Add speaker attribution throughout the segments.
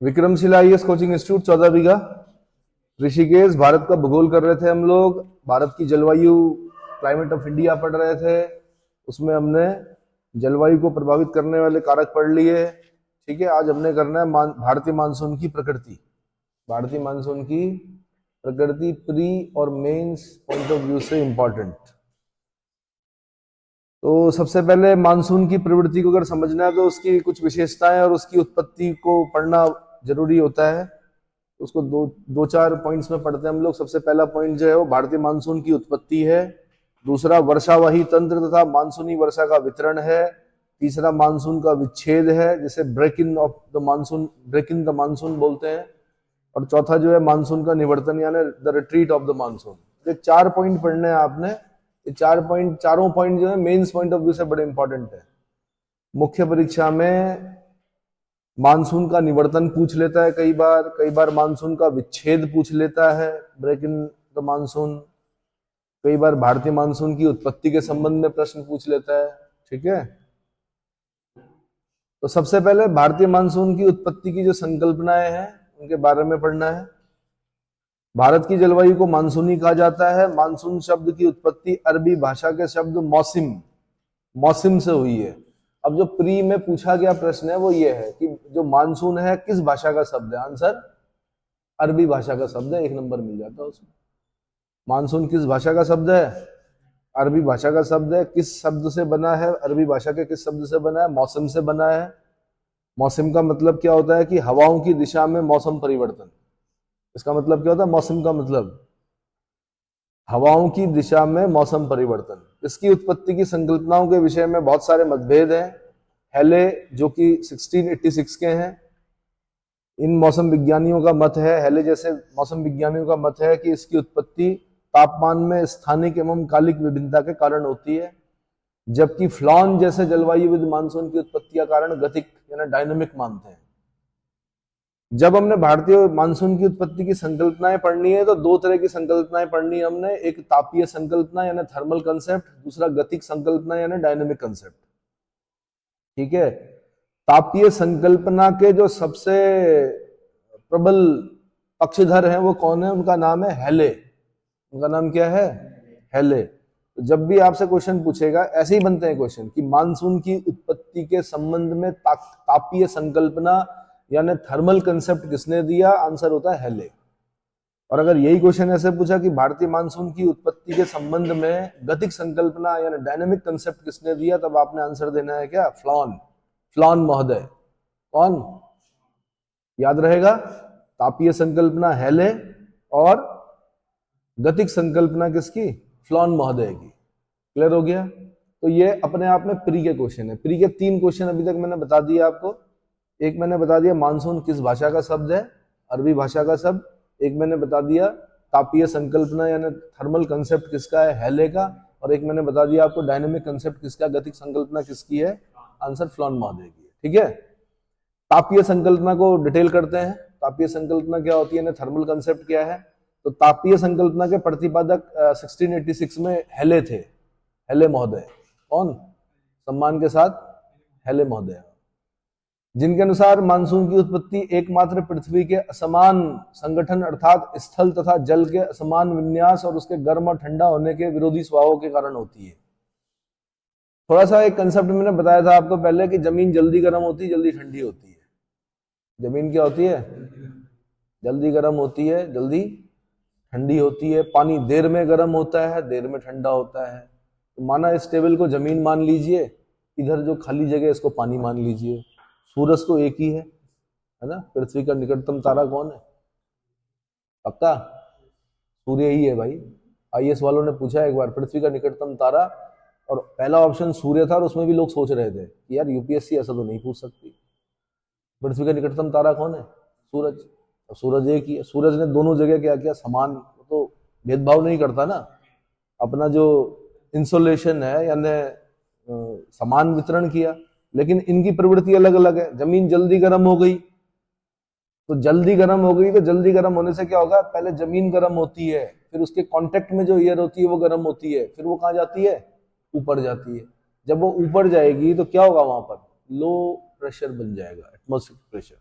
Speaker 1: Vikramshila IAS coaching institute 14 बीघा ऋषिकेश। भारत का भूगोल कर रहे थे हम लोग। भारत की जलवायु, क्लाइमेट ऑफ इंडिया पढ़ रहे थे। उसमें हमने जलवायु को प्रभावित करने वाले कारक पढ़ लिए। ठीक है, आज हमने करना है भारतीय मानसून की प्रकृति। भारतीय मानसून की प्रकृति प्री और मेंस पॉइंट ऑफ व्यू से इंपॉर्टेंट। तो सबसे पहले मानसून की प्रवृत्ति को अगर समझना है तो उसकी कुछ विशेषताएं और उसकी उत्पत्ति को पढ़ना जरूरी होता है। उसको दो चार पॉइंट्स में पढ़ते हैं हम लोग। सबसे पहला पॉइंट जो है वो भारतीय मानसून की उत्पत्ति है। दूसरा वर्षावाही तंत्र तथा मानसूनी वर्षा का वितरण है। तीसरा मानसून का विच्छेद है, जिसे ब्रेक इन द मानसून बोलते हैं। और चौथा जो है मानसून का निवर्तन यानी the retreat of the monsoon. ये 4 पॉइंट पढ़ने हैं आपने। ये चारों पॉइंट जो है मेंस पॉइंट ऑफ व्यू से बड़े इंपॉर्टेंट है। मुख्य परीक्षा में मानसून का निवर्तन पूछ लेता है कई बार मानसून का विच्छेद पूछ लेता है, ब्रेक इन द मानसून। कई बार भारतीय मानसून की उत्पत्ति के संबंध में प्रश्न पूछ लेता है। ठीक है, तो सबसे पहले भारतीय मानसून की उत्पत्ति की जो संकल्पनाएं हैं उनके बारे में पढ़ना है। भारत की जलवायु को मानसूनी कहा जाता है। मानसून शब्द की उत्पत्ति अरबी भाषा के शब्द मौसिम से हुई है। अब जो प्री में पूछा गया प्रश्न है वो ये है कि जो मानसून है किस भाषा का शब्द है। आंसर अरबी भाषा का शब्द है, 1 नंबर मिल जाता है उसमें। मानसून किस भाषा का शब्द है? अरबी भाषा का शब्द है। किस शब्द से बना है? अरबी भाषा के किस शब्द से बना है? मौसम से बना है। मौसम का मतलब क्या होता है कि हवाओं की दिशा में मौसम परिवर्तन। इसका मतलब क्या होता है? मौसम का मतलब हवाओं की दिशा में मौसम परिवर्तन। इसकी उत्पत्ति की संकल्पनाओं के विषय में बहुत सारे मतभेद हैं। हेले जो कि 1686 के हैं, इन मौसम विज्ञानियों का मत है, हेले जैसे मौसम विज्ञानियों का मत है कि इसकी उत्पत्ति तापमान में स्थानिक एवं कालिक विभिन्नता के कारण होती है, जबकि फ्लॉन जैसे जलवायुविद मानसून की उत्पत्ति का कारण गतिक यानी डायनामिक मानते हैं। जब हमने भारतीय मानसून की उत्पत्ति की संकल्पनाएं पढ़नी है तो 2 तरह की संकल्पनाएं पढ़नी है हमने। एक तापीय संकल्पना यानी थर्मल कंसेप्ट, दूसरा गतिक संकल्पना यानी डायनामिक कंसेप्ट। ठीक है, तापीय संकल्पना के जो सबसे प्रबल पक्षधर हैं वो कौन है? उनका नाम है हेले। उनका नाम क्या है? हेले। तो जब भी आपसे क्वेश्चन पूछेगा, ऐसे ही बनते हैं क्वेश्चन कि मानसून की उत्पत्ति के संबंध में तापीय संकल्पना यानी थर्मल कंसेप्ट किसने दिया? आंसर होता है हेले। और अगर यही क्वेश्चन ऐसे पूछा कि भारतीय मानसून की उत्पत्ति के संबंध में गतिक संकल्पना यानी डायनामिक कंसेप्ट किसने दिया, तब आपने आंसर देना है क्या? फ्लॉन महोदय। कौन? याद रहेगा, तापीय संकल्पना हेले और गतिक संकल्पना किसकी? फ्लॉन महोदय की। क्लियर हो गया? तो ये अपने आप में प्री के क्वेश्चन है। प्री के 3 क्वेश्चन अभी तक मैंने बता दिया आपको। एक मैंने बता दिया मानसून किस भाषा का शब्द है, अरबी भाषा का शब्द। एक मैंने बता दिया तापीय संकल्पना यानी थर्मल कंसेप्ट किसका है? हेले का। और एक मैंने बता दिया आपको डायनामिक कंसेप्ट किसका, गतिक संकल्पना किसकी है? आंसर फ्लॉन महोदय की। ठीक है, तापीय संकल्पना को डिटेल करते हैं। तापीय संकल्पना क्या होती है, थर्मल कंसेप्ट क्या है? तो तापीय संकल्पना के प्रतिपादक 1686 में हेले थे, हेले महोदय। कौन? सम्मान के साथ हेले महोदय, जिनके अनुसार मानसून की उत्पत्ति एकमात्र पृथ्वी के असमान संगठन अर्थात स्थल तथा जल के असमान विन्यास और उसके गर्म और ठंडा होने के विरोधी स्वभावों के कारण होती है। थोड़ा सा एक कंसेप्ट मैंने बताया था आपको पहले कि जमीन जल्दी गर्म होती है, जल्दी ठंडी होती है। जमीन क्या होती है? जल्दी गर्म होती है, जल्दी ठंडी होती है। पानी देर में गर्म होता है, देर में ठंडा होता है। तो माना इस टेबल को जमीन मान लीजिए, इधर जो खाली जगह इसको पानी मान लीजिए। सूरज तो एक ही है ना? पृथ्वी का निकटतम तारा कौन है? पक्का सूर्य ही है भाई। आईएएस वालों ने पूछा एक बार पृथ्वी का निकटतम तारा, और पहला ऑप्शन सूर्य था और उसमें भी लोग सोच रहे थे कि यार यूपीएससी ऐसा तो नहीं पूछ सकती। पृथ्वी का निकटतम तारा कौन है? सूरज। और सूरज एक ही है। सूरज ने दोनों जगह क्या किया? समान, तो भेदभाव नहीं करता ना। अपना जो इंसोलेशन है यानी समान वितरण किया, लेकिन इनकी प्रवृत्ति अलग अलग है। जमीन जल्दी गर्म हो गई तो जल्दी गर्म हो गई, तो जल्दी गर्म होने से क्या होगा? पहले जमीन गर्म होती है, फिर उसके कांटेक्ट में जो एयर होती है वो गर्म होती है, फिर वो कहाँ जाती है? ऊपर जाती है। जब वो ऊपर जाएगी तो क्या होगा? वहां पर लो प्रेशर बन जाएगा, एटमॉस्फेरिक प्रेशर।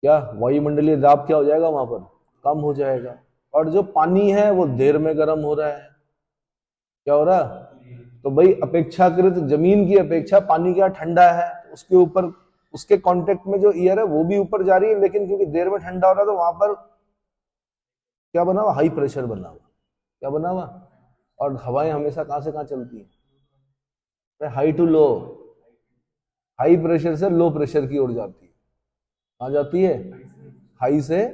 Speaker 1: क्या वायुमंडलीय दाब क्या हो जाएगा वहां पर, कम हो जाएगा। और जो पानी है वो देर में गर्म हो रहा है। क्या हो रहा, तो भाई अपेक्षाकृत जमीन की अपेक्षा पानी क्या ठंडा है, उसके ऊपर उसके कांटेक्ट में जो एयर है वो भी ऊपर जा रही है, लेकिन क्योंकि देर में ठंडा हो रहा है तो वहां पर क्या बना हुआ, हाई प्रेशर बना हुआ। क्या बना हुआ, और हवाएं हमेशा कहां से कहां चलती है, high to low, high pressure से लो प्रेशर की ओर जाती है। कहां जाती है, हाई से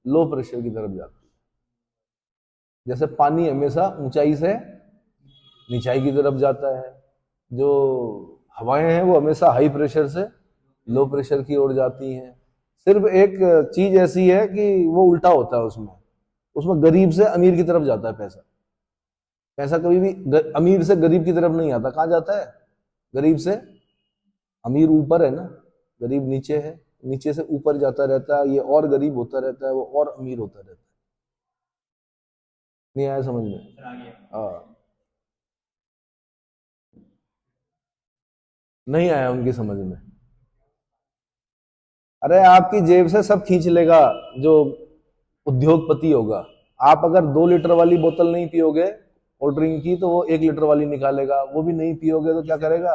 Speaker 1: लो प्रेशर की तरफ जाती है। जैसे पानी हमेशा ऊंचाई से निचाई की तरफ जाता है, जो हवाएं हैं वो हमेशा हाई प्रेशर से लो प्रेशर की ओर जाती हैं। सिर्फ एक चीज ऐसी है कि वो उल्टा होता है, उसमें उसमें गरीब से अमीर की तरफ जाता है पैसा। पैसा कभी भी अमीर से गरीब की तरफ नहीं आता, कहां जाता है, गरीब से अमीर ऊपर है ना, गरीब नीचे है, नीचे से ऊपर जाता रहता है, ये और गरीब होता रहता है, वो और अमीर होता रहता है। नहीं आया समझ में, हाँ नहीं आया उनकी समझ में। अरे आपकी जेब से सब खींच लेगा जो उद्योगपति होगा। आप अगर 2 लीटर वाली बोतल नहीं पियोगे कोल्ड ड्रिंक की, तो वो 1 लीटर वाली निकालेगा, वो भी नहीं पियोगे तो क्या करेगा।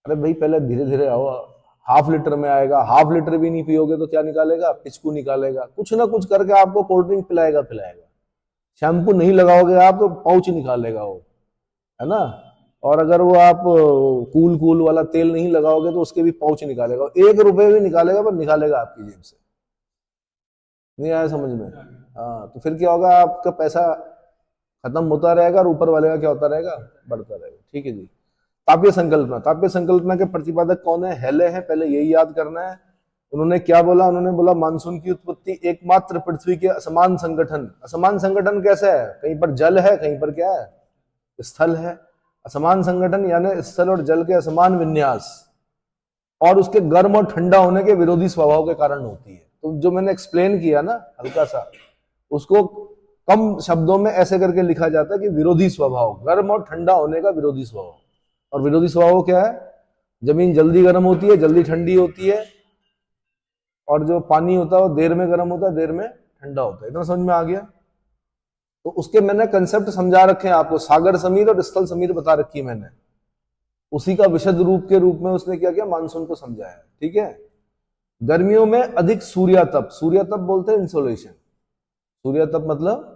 Speaker 1: अरे भाई पहले धीरे धीरे आओ, हाफ लीटर में आएगा, हाफ लीटर भी नहीं पियोगे तो क्या निकालेगा, पिचकू निकालेगा, कुछ ना कुछ करके आपको कोल्ड ड्रिंक पिलाएगा पिलाएगा। शैम्पू नहीं लगाओगे आप तो पाउच निकालेगा वो, है ना। और अगर वो आप कूल कूल वाला तेल नहीं लगाओगे तो उसके भी पाउच निकालेगा, 1 रुपए भी निकालेगा, पर निकालेगा आपकी जेब से। नहीं आया समझ में, हाँ तो फिर क्या होगा, आपका पैसा खत्म होता रहेगा और ऊपर वाले का क्या होता रहेगा, बढ़ता रहेगा। ठीक है जी। ताप्य संकल्पना, ताप्य संकल्पना के प्रतिपादक कौन है, हेले हैं, पहले यही याद करना है। उन्होंने क्या बोला, उन्होंने बोला मानसून की उत्पत्ति एकमात्र पृथ्वी के असमान संगठन। असमान संगठन कैसा है, कहीं पर जल है, कहीं पर क्या है, स्थल है। असमान संगठन यानी स्थल और जल के असमान विन्यास, और उसके गर्म और ठंडा होने के विरोधी स्वभाव के कारण होती है। तो जो मैंने एक्सप्लेन किया ना हल्का सा, उसको कम शब्दों में ऐसे करके लिखा जाता है कि विरोधी स्वभाव, गर्म और ठंडा होने का विरोधी स्वभाव। और विरोधी स्वभाव क्या है, जमीन जल्दी गर्म होती है, जल्दी ठंडी होती है, और जो पानी होता है वो देर में गर्म होता है, देर में ठंडा होता है। इतना समझ में आ गया। तो उसके मैंने कंसेप्ट समझा रखे हैं आपको, सागर समीर और स्थल समीर बता रखी है मैंने, उसी का विशद रूप के रूप में उसने क्या किया, मानसून को समझाया। ठीक है। गर्मियों में अधिक सूर्यातप, सूर्यातप बोलते हैं इंसोलेशन, सूर्यातप मतलब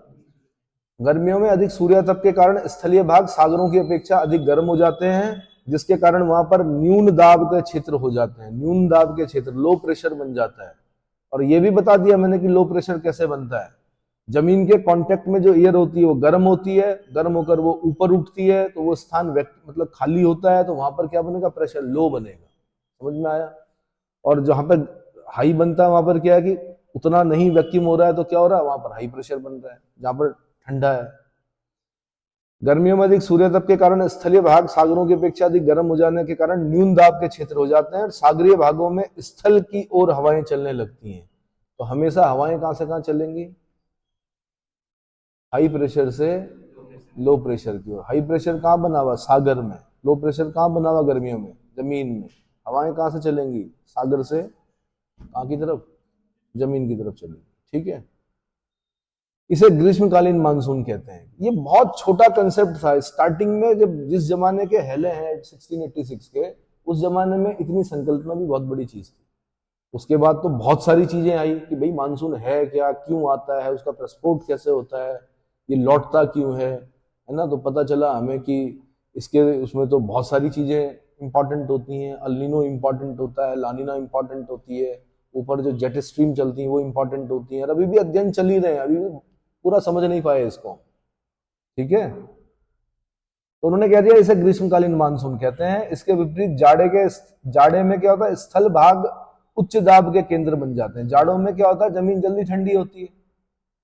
Speaker 1: गर्मियों में अधिक सूर्यातप के कारण स्थलीय भाग सागरों की अपेक्षा अधिक गर्म हो जाते हैं, जिसके कारण वहां पर न्यून दाब के क्षेत्र हो जाते हैं, न्यून दाब के क्षेत्र, लो प्रेशर बन जाता है। और ये भी बता दिया मैंने कि लो प्रेशर कैसे बनता है, जमीन के कांटेक्ट में जो एयर होती है वो गर्म होती है, गर्म होकर वो ऊपर उठती है, तो वो स्थान मतलब खाली होता है, तो वहां पर क्या बनेगा, प्रेशर लो बनेगा। समझ में आया। और जहां पर हाई बनता है वहां पर क्या है कि उतना नहीं वैक्यूम हो रहा है, तो क्या हो रहा है, वहां पर हाई प्रेशर बन रहा है, जहां पर ठंडा है। गर्मियों में अधिक सूर्यताप के कारण स्थलीय भाग सागरों की अपेक्षा अधिक गर्म हो जाने के कारण न्यून दाब के क्षेत्र हो जाते हैं, और सागरीय भागों में स्थल की ओर हवाएं चलने लगती हैं। तो हमेशा हवाएं कहां से कहां चलेंगी, हाई प्रेशर से लो प्रेशर की ओर। हाई प्रेशर कहां बना हुआ, सागर में। लो प्रेशर कहां बना हुआ, गर्मियों में, जमीन में। हवाएं कहां से चलेंगी, सागर से कहां की तरफ, जमीन की तरफ चलेंगी। ठीक है। इसे ग्रीष्मकालीन मानसून कहते हैं। ये बहुत छोटा कंसेप्ट था स्टार्टिंग में, जब जिस जमाने के हेले हैं 1686 के, उस जमाने में इतनी संकल्पना भी बहुत बड़ी चीज थी। उसके बाद तो बहुत सारी चीजें आई कि भाई मानसून है क्या, क्यों आता है, उसका ट्रांसपोर्ट कैसे होता है, ये लौटता क्यों है ना। तो पता चला हमें कि इसके उसमें तो बहुत सारी चीजें इंपॉर्टेंट होती हैं। अल्नीनो इंपॉर्टेंट होता है, लानिना इंपॉर्टेंट होती है, ऊपर जो जेट स्ट्रीम चलती है वो इंपॉर्टेंट होती है। और अभी भी अध्ययन चल ही रहे हैं, अभी भी पूरा समझ नहीं पाए इसको। ठीक है। तो उन्होंने कह दिया इसे ग्रीष्मकालीन मानसून कहते हैं। इसके विपरीत जाड़े में क्या होता है, स्थल भाग उच्च दाब के केंद्र बन जाते हैं। जाड़ों में क्या होता है, जमीन जल्दी ठंडी होती है,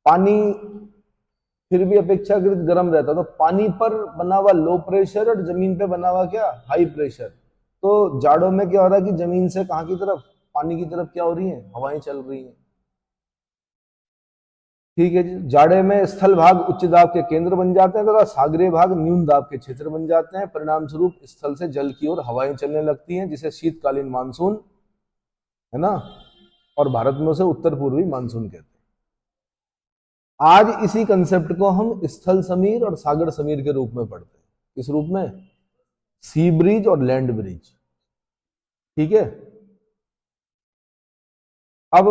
Speaker 1: पानी फिर भी अपेक्षाकृत गर्म रहता है, तो पानी पर बना हुआ लो प्रेशर और जमीन पे बना हुआ क्या, हाई प्रेशर। तो जाड़ों में क्या हो रहा है कि जमीन से कहां की तरफ, पानी की तरफ क्या हो रही है, हवाएं चल रही हैं। ठीक है जी। जाड़े में स्थल भाग उच्च दाब के केंद्र बन जाते हैं तथा सागरीय भाग न्यून दाब के क्षेत्र बन जाते हैं। परिणाम स्वरूप स्थल से जल की ओर हवाएं चलने लगती हैं, जिसे शीतकालीन मानसून, है ना। और भारत में उसे उत्तर पूर्वी मानसून कहते हैं। आज इसी कंसेप्ट को हम स्थल समीर और सागर समीर के रूप में पढ़ते हैं। किस रूप में? सी ब्रिज और लैंड ब्रिज। ठीक है, अब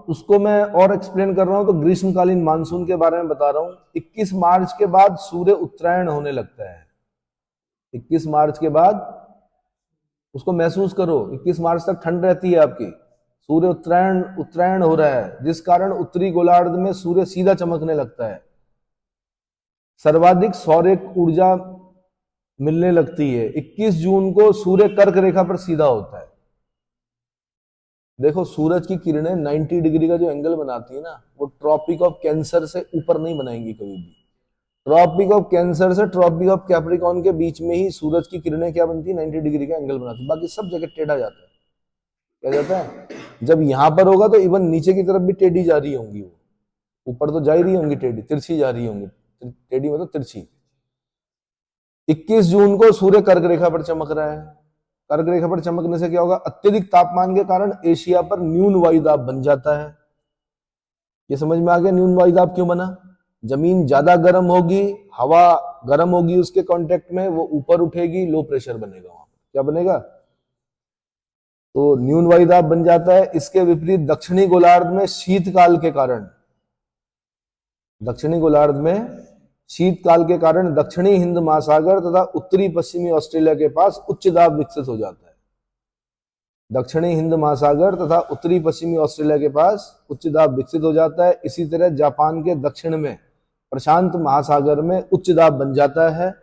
Speaker 1: उसको मैं और एक्सप्लेन कर रहा हूं तो ग्रीष्मकालीन मानसून के बारे में बता रहा हूं। 21 मार्च के बाद सूर्य उत्तरायण होने लगता है। 21 मार्च के बाद उसको महसूस करो, 21 मार्च तक ठंड रहती है आपकी, सूर्य उत्तरायण हो रहा है, जिस कारण उत्तरी गोलार्ध में सूर्य सीधा चमकने लगता है, सर्वाधिक सौर ऊर्जा मिलने लगती है। 21 जून को सूर्य कर्क रेखा पर सीधा होता है। देखो, सूरज की किरणें 90 डिग्री का जो एंगल बनाती है ना, वो ट्रॉपिक ऑफ कैंसर से ऊपर नहीं बनाएंगी कभी भी। ट्रॉपिक ऑफ कैंसर से ट्रॉपिक ऑफ कैप्रिकॉर्न के बीच में ही सूरज की किरणें क्या बनती है? 90 डिग्री का एंगल बनाती है। बाकी सब जगह टेढ़ा जाता है। क्या जाता है? जब यहां पर होगा तो इवन नीचे की तरफ भी टेढ़ी जा रही होंगी, वो ऊपर तो जा ही रही होंगी टेढ़ी, तिरछी जा रही होंगी। टेढ़ी मतलब तिरछी। 21 जून को सूर्य कर्क रेखा पर चमक रहा है। कर्क रेखा पर चमकने से क्या होगा? अत्यधिक तापमान के कारण एशिया पर न्यून वायुदाब बन जाता है। ये समझ में आ गया न्यून वायुदाब क्यों बना? जमीन ज्यादा गर्म होगी, हवा गर्म होगी उसके कांटेक्ट में, वो ऊपर उठेगी, लो प्रेशर बनेगा वहां पर। क्या बनेगा? तो न्यून वायुदाब बन जाता है। इसके विपरीत दक्षिणी गोलार्ध में शीतकाल के कारण, दक्षिणी गोलार्ध में शीतकाल के कारण दक्षिणी हिंद महासागर तथा उत्तरी पश्चिमी ऑस्ट्रेलिया के पास उच्च दाब विकसित हो जाता है। दक्षिणी हिंद महासागर तथा उत्तरी पश्चिमी ऑस्ट्रेलिया के पास उच्च दाब विकसित हो जाता है। इसी तरह जापान के दक्षिण में प्रशांत महासागर में उच्च दाब बन जाता है।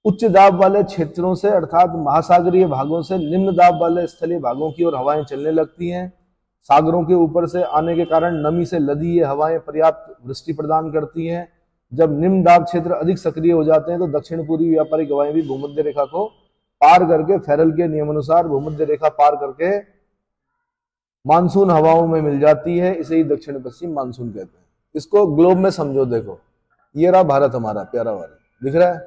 Speaker 1: उच्च दाब वाले क्षेत्रों से अर्थात महासागरीय भागों से निम्न दाब वाले स्थलीय भागों की ओर हवाएं चलने लगती हैं। सागरों के ऊपर से आने के कारण नमी से लदी ये हवाएं पर्याप्त वृष्टि प्रदान करती हैं। जब निम्न दाब क्षेत्र अधिक सक्रिय हो जाते हैं तो दक्षिण पूर्वी व्यापारिक हवाएं भी भूमध्य रेखा को पार करके, फेरल के नियमानुसार भूमध्य रेखा पार करके मानसून हवाओं में मिल जाती है। इसे ही दक्षिण पश्चिम मानसून कहते हैं। इसको ग्लोब में समझो। देखो, ये रहा भारत हमारा प्यारा वाला, दिख रहा है?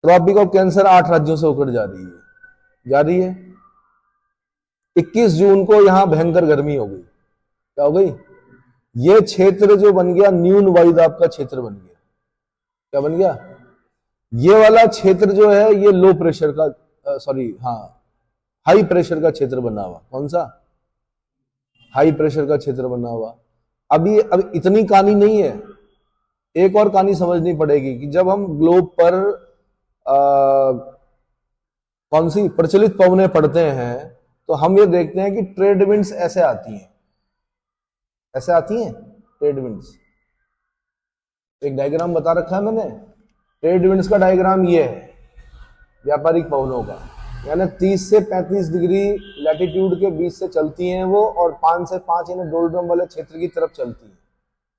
Speaker 1: ट्रॉपिक ऑफ कैंसर 8 राज्यों से होकर जा रही है। 21 जून को यहां भयंकर गर्मी हो गई। क्या हो गई? ये क्षेत्र जो बन गया न्यून वायुदाब का क्षेत्र बन गया। क्या बन गया? ये वाला क्षेत्र जो है ये लो प्रेशर का, हाई प्रेशर का क्षेत्र बना हुआ। कौन सा? हाई प्रेशर का क्षेत्र बना हुआ। अब इतनी कहानी नहीं है, एक और कहानी समझनी पड़ेगी कि जब हम ग्लोब पर कौन सी प्रचलित पवनें पढ़ते हैं तो हम ये देखते हैं कि ट्रेड विंड्स ऐसे आती हैं, ऐसे आती हैं ट्रेड विंड्स। एक डायग्राम बता रखा है मैंने। ट्रेड विंड्स का डायग्राम ये है व्यापारिक पवनों का, यानी 30 से 35 डिग्री लैटिट्यूड के बीच से चलती हैं वो, और 5 से 5 यानी डोल्ड्रम वाले क्षेत्र की तरफ चलती हैं।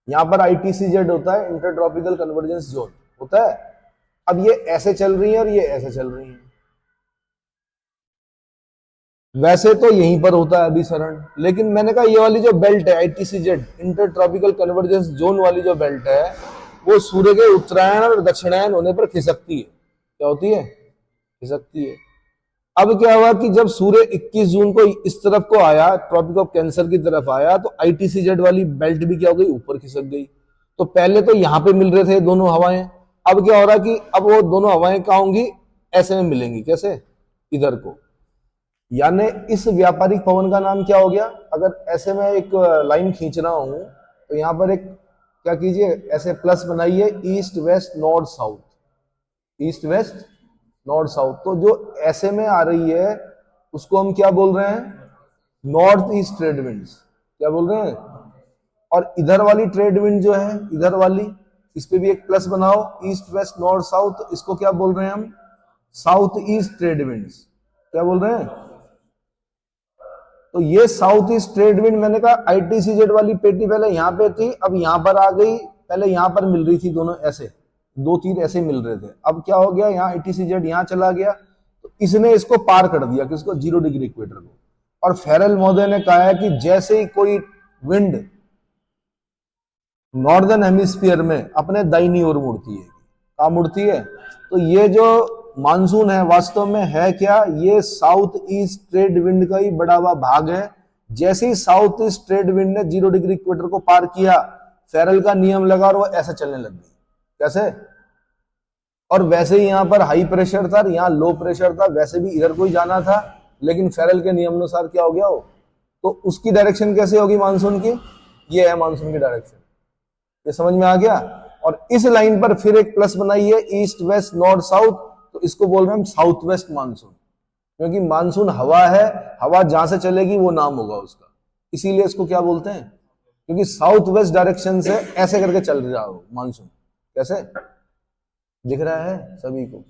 Speaker 1: यहाँ पर ITCZ होता है, इंटर ट्रॉपिकल कन्वर्जेंस जोन होता है। अब ये ऐसे चल रही है और ये ऐसे चल रही है। वैसे तो यहीं पर होता है अभिसरण, लेकिन मैंने कहा ये वाली जो बेल्ट है ITCZ, inter tropical convergence zone वाली जो बेल्ट है, वो सूर्य के उत्तरायण और दक्षिणायन होने पर खिसकती है। क्या होती है? खिसकती है। अब क्या हुआ कि जब सूर्य 21 जून को इस तरफ को आया, ट्रॉपिक ऑफ कैंसर की तरफ आया, तो ITCZ वाली बेल्ट भी क्या हो गई? ऊपर खिसक गई। तो पहले तो यहां पे मिल रहे थे दोनों हवाएं, अब क्या हो रहा कि अब वो दोनों हवाएं कहां होंगी? ऐसे में मिलेंगी। कैसे? इधर को। यानी इस व्यापारिक पवन का नाम क्या हो गया? अगर ऐसे में एक लाइन खींच रहा हूं तो यहां पर एक क्या कीजिए, ऐसे प्लस बनाइए, east west north south, east west north south. तो जो ऐसे में आ रही है उसको हम क्या बोल रहे हैं? North east trade winds. क्या बोल रहे हैं? और इधर वाली ट्रेड विंड जो है, इधर वाली, इस पे भी एक प्लस बनाओ, ईस्ट वेस्ट नॉर्थ साउथ, इसको क्या बोल रहे हैं हम? South east trade winds. क्या बोल रहे हैं? तो ये साउथ ईस्ट ट्रेड विंड, मैंने कहा ITCZ वाली पेटी पहले यहां पे थी, अब यहां पर आ गई। पहले यहां पर मिल रही थी दोनों, ऐसे 2-3 ऐसे मिल रहे थे। अब क्या हो गया? यहाँ ITCZ यहां चला गया, तो इसने इसको पार कर दिया, किसको? 0 डिग्री इक्वेटर को। और फेरल महोदय ने कहा है कि जैसे ही कोई विंड नॉर्दर्न हेमिस्फीयर में अपने दाहिनी ओर मुड़ती है, कहां मुड़ती है? तो ये जो मानसून है वास्तव में है क्या? ये साउथ ईस्ट ट्रेड विंड का ही बड़ा हुआ भाग है, जैसे ही साउथ ईस्ट ट्रेड विंड ने 0 डिग्री इक्वेटर को पार किया, फेरल का नियम लगा और वो ऐसे चलने लग गई। कैसे? और वैसे ही यहां पर हाई प्रेशर था, यहां लो प्रेशर था, वैसे भी इधर को ही जाना था, लेकिन फेरल के नियम अनुसार क्या हो गया हो, तो उसकी डायरेक्शन कैसे होगी मानसून की? ये है मानसून की डायरेक्शन। ये समझ में आ गया? और इस लाइन पर फिर एक प्लस बनाई है, ईस्ट वेस्ट नॉर्थ साउथ, तो इसको बोल रहे हैं हम साउथ वेस्ट मानसून, क्योंकि मानसून हवा है, हवा जहां से चलेगी वो नाम होगा उसका, इसीलिए इसको क्या बोलते हैं, क्योंकि साउथ वेस्ट डायरेक्शन से ऐसे करके चल रहा हो मानसून। कैसे दिख रहा है सभी को?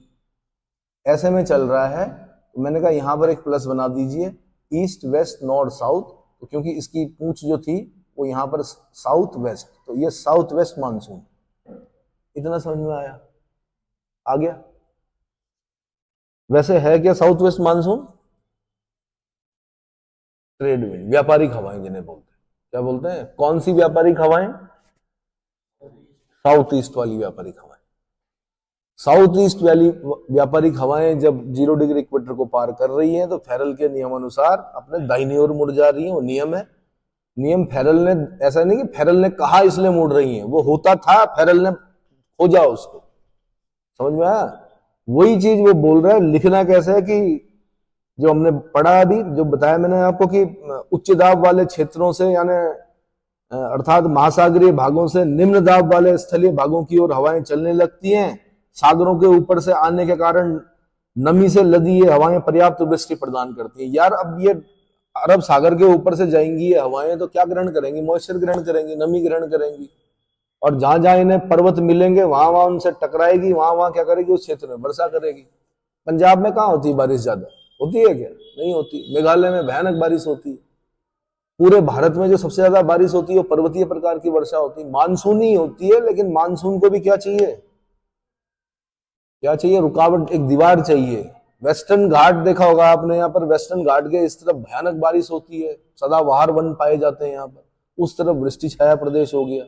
Speaker 1: ऐसे में चल रहा है। तो मैंने कहा यहां पर एक प्लस बना दीजिए, ईस्ट वेस्ट नॉर्थ साउथ, तो क्योंकि इसकी पूंछ जो थी वो यहां पर साउथ वेस्ट, तो ये साउथ वेस्ट मानसून। इतना समझ में आया? आ गया? वैसे है क्या south west monsoon? Trade wind, व्यापारिक हवाएं जिन्हें बोलते हैं। क्या बोलते हैं? कौन सी व्यापारिक हवाएं? साउथ ईस्ट वाली व्यापारिक हवाएं। साउथ ईस्ट वाली व्यापारिक हवाएं जब 0 डिग्री इक्वेटर को पार कर रही हैं, तो फेरल के नियम अनुसार अपने दाहिनी ओर मुड़ जा रही हैं। वो नियम है, नियम फेरल ने, ऐसा नहीं कि फेरल ने कहा इसलिए मुड़ रही हैं, वो होता था, फेरल ने खोजा उसको। समझ में आया? वही चीज वो बोल रहा है। लिखना कैसे है कि जो हमने पढ़ा अभी, जो बताया मैंने आपको कि उच्च दाब वाले क्षेत्रों से, यानी अर्थात महासागरीय भागों से निम्न दाब वाले स्थलीय भागों की ओर हवाएं चलने लगती हैं। सागरों के ऊपर से आने के कारण नमी से लदी ये हवाएं पर्याप्त वृष्टि प्रदान करती हैं। यार अब ये अरब सागर के ऊपर से जाएंगी ये हवाएं, तो क्या ग्रहण करेंगी? मॉइस्चर ग्रहण करेंगी, नमी ग्रहण करेंगी, और जहां जहां इन्हें पर्वत मिलेंगे वहां वहां उनसे टकराएगी, वहां वहां क्या करेगी? उस क्षेत्र में वर्षा करेगी। पंजाब में कहाँ होती है बारिश? ज्यादा होती है क्या? नहीं होती। मेघालय में भयानक बारिश होती है। पूरे भारत में जो सबसे ज्यादा बारिश होती है वो पर्वतीय प्रकार की वर्षा होती है, मानसूनी होती है। लेकिन मानसून को भी क्या चाहिए? क्या चाहिए? रुकावट, एक दीवार चाहिए। वेस्टर्न घाट देखा होगा आपने, यहाँ पर वेस्टर्न घाट के इस तरफ भयानक बारिश होती है, सदाबहार वन पाए जाते हैं यहाँ पर, उस तरफ वृष्टि छाया प्रदेश हो गया।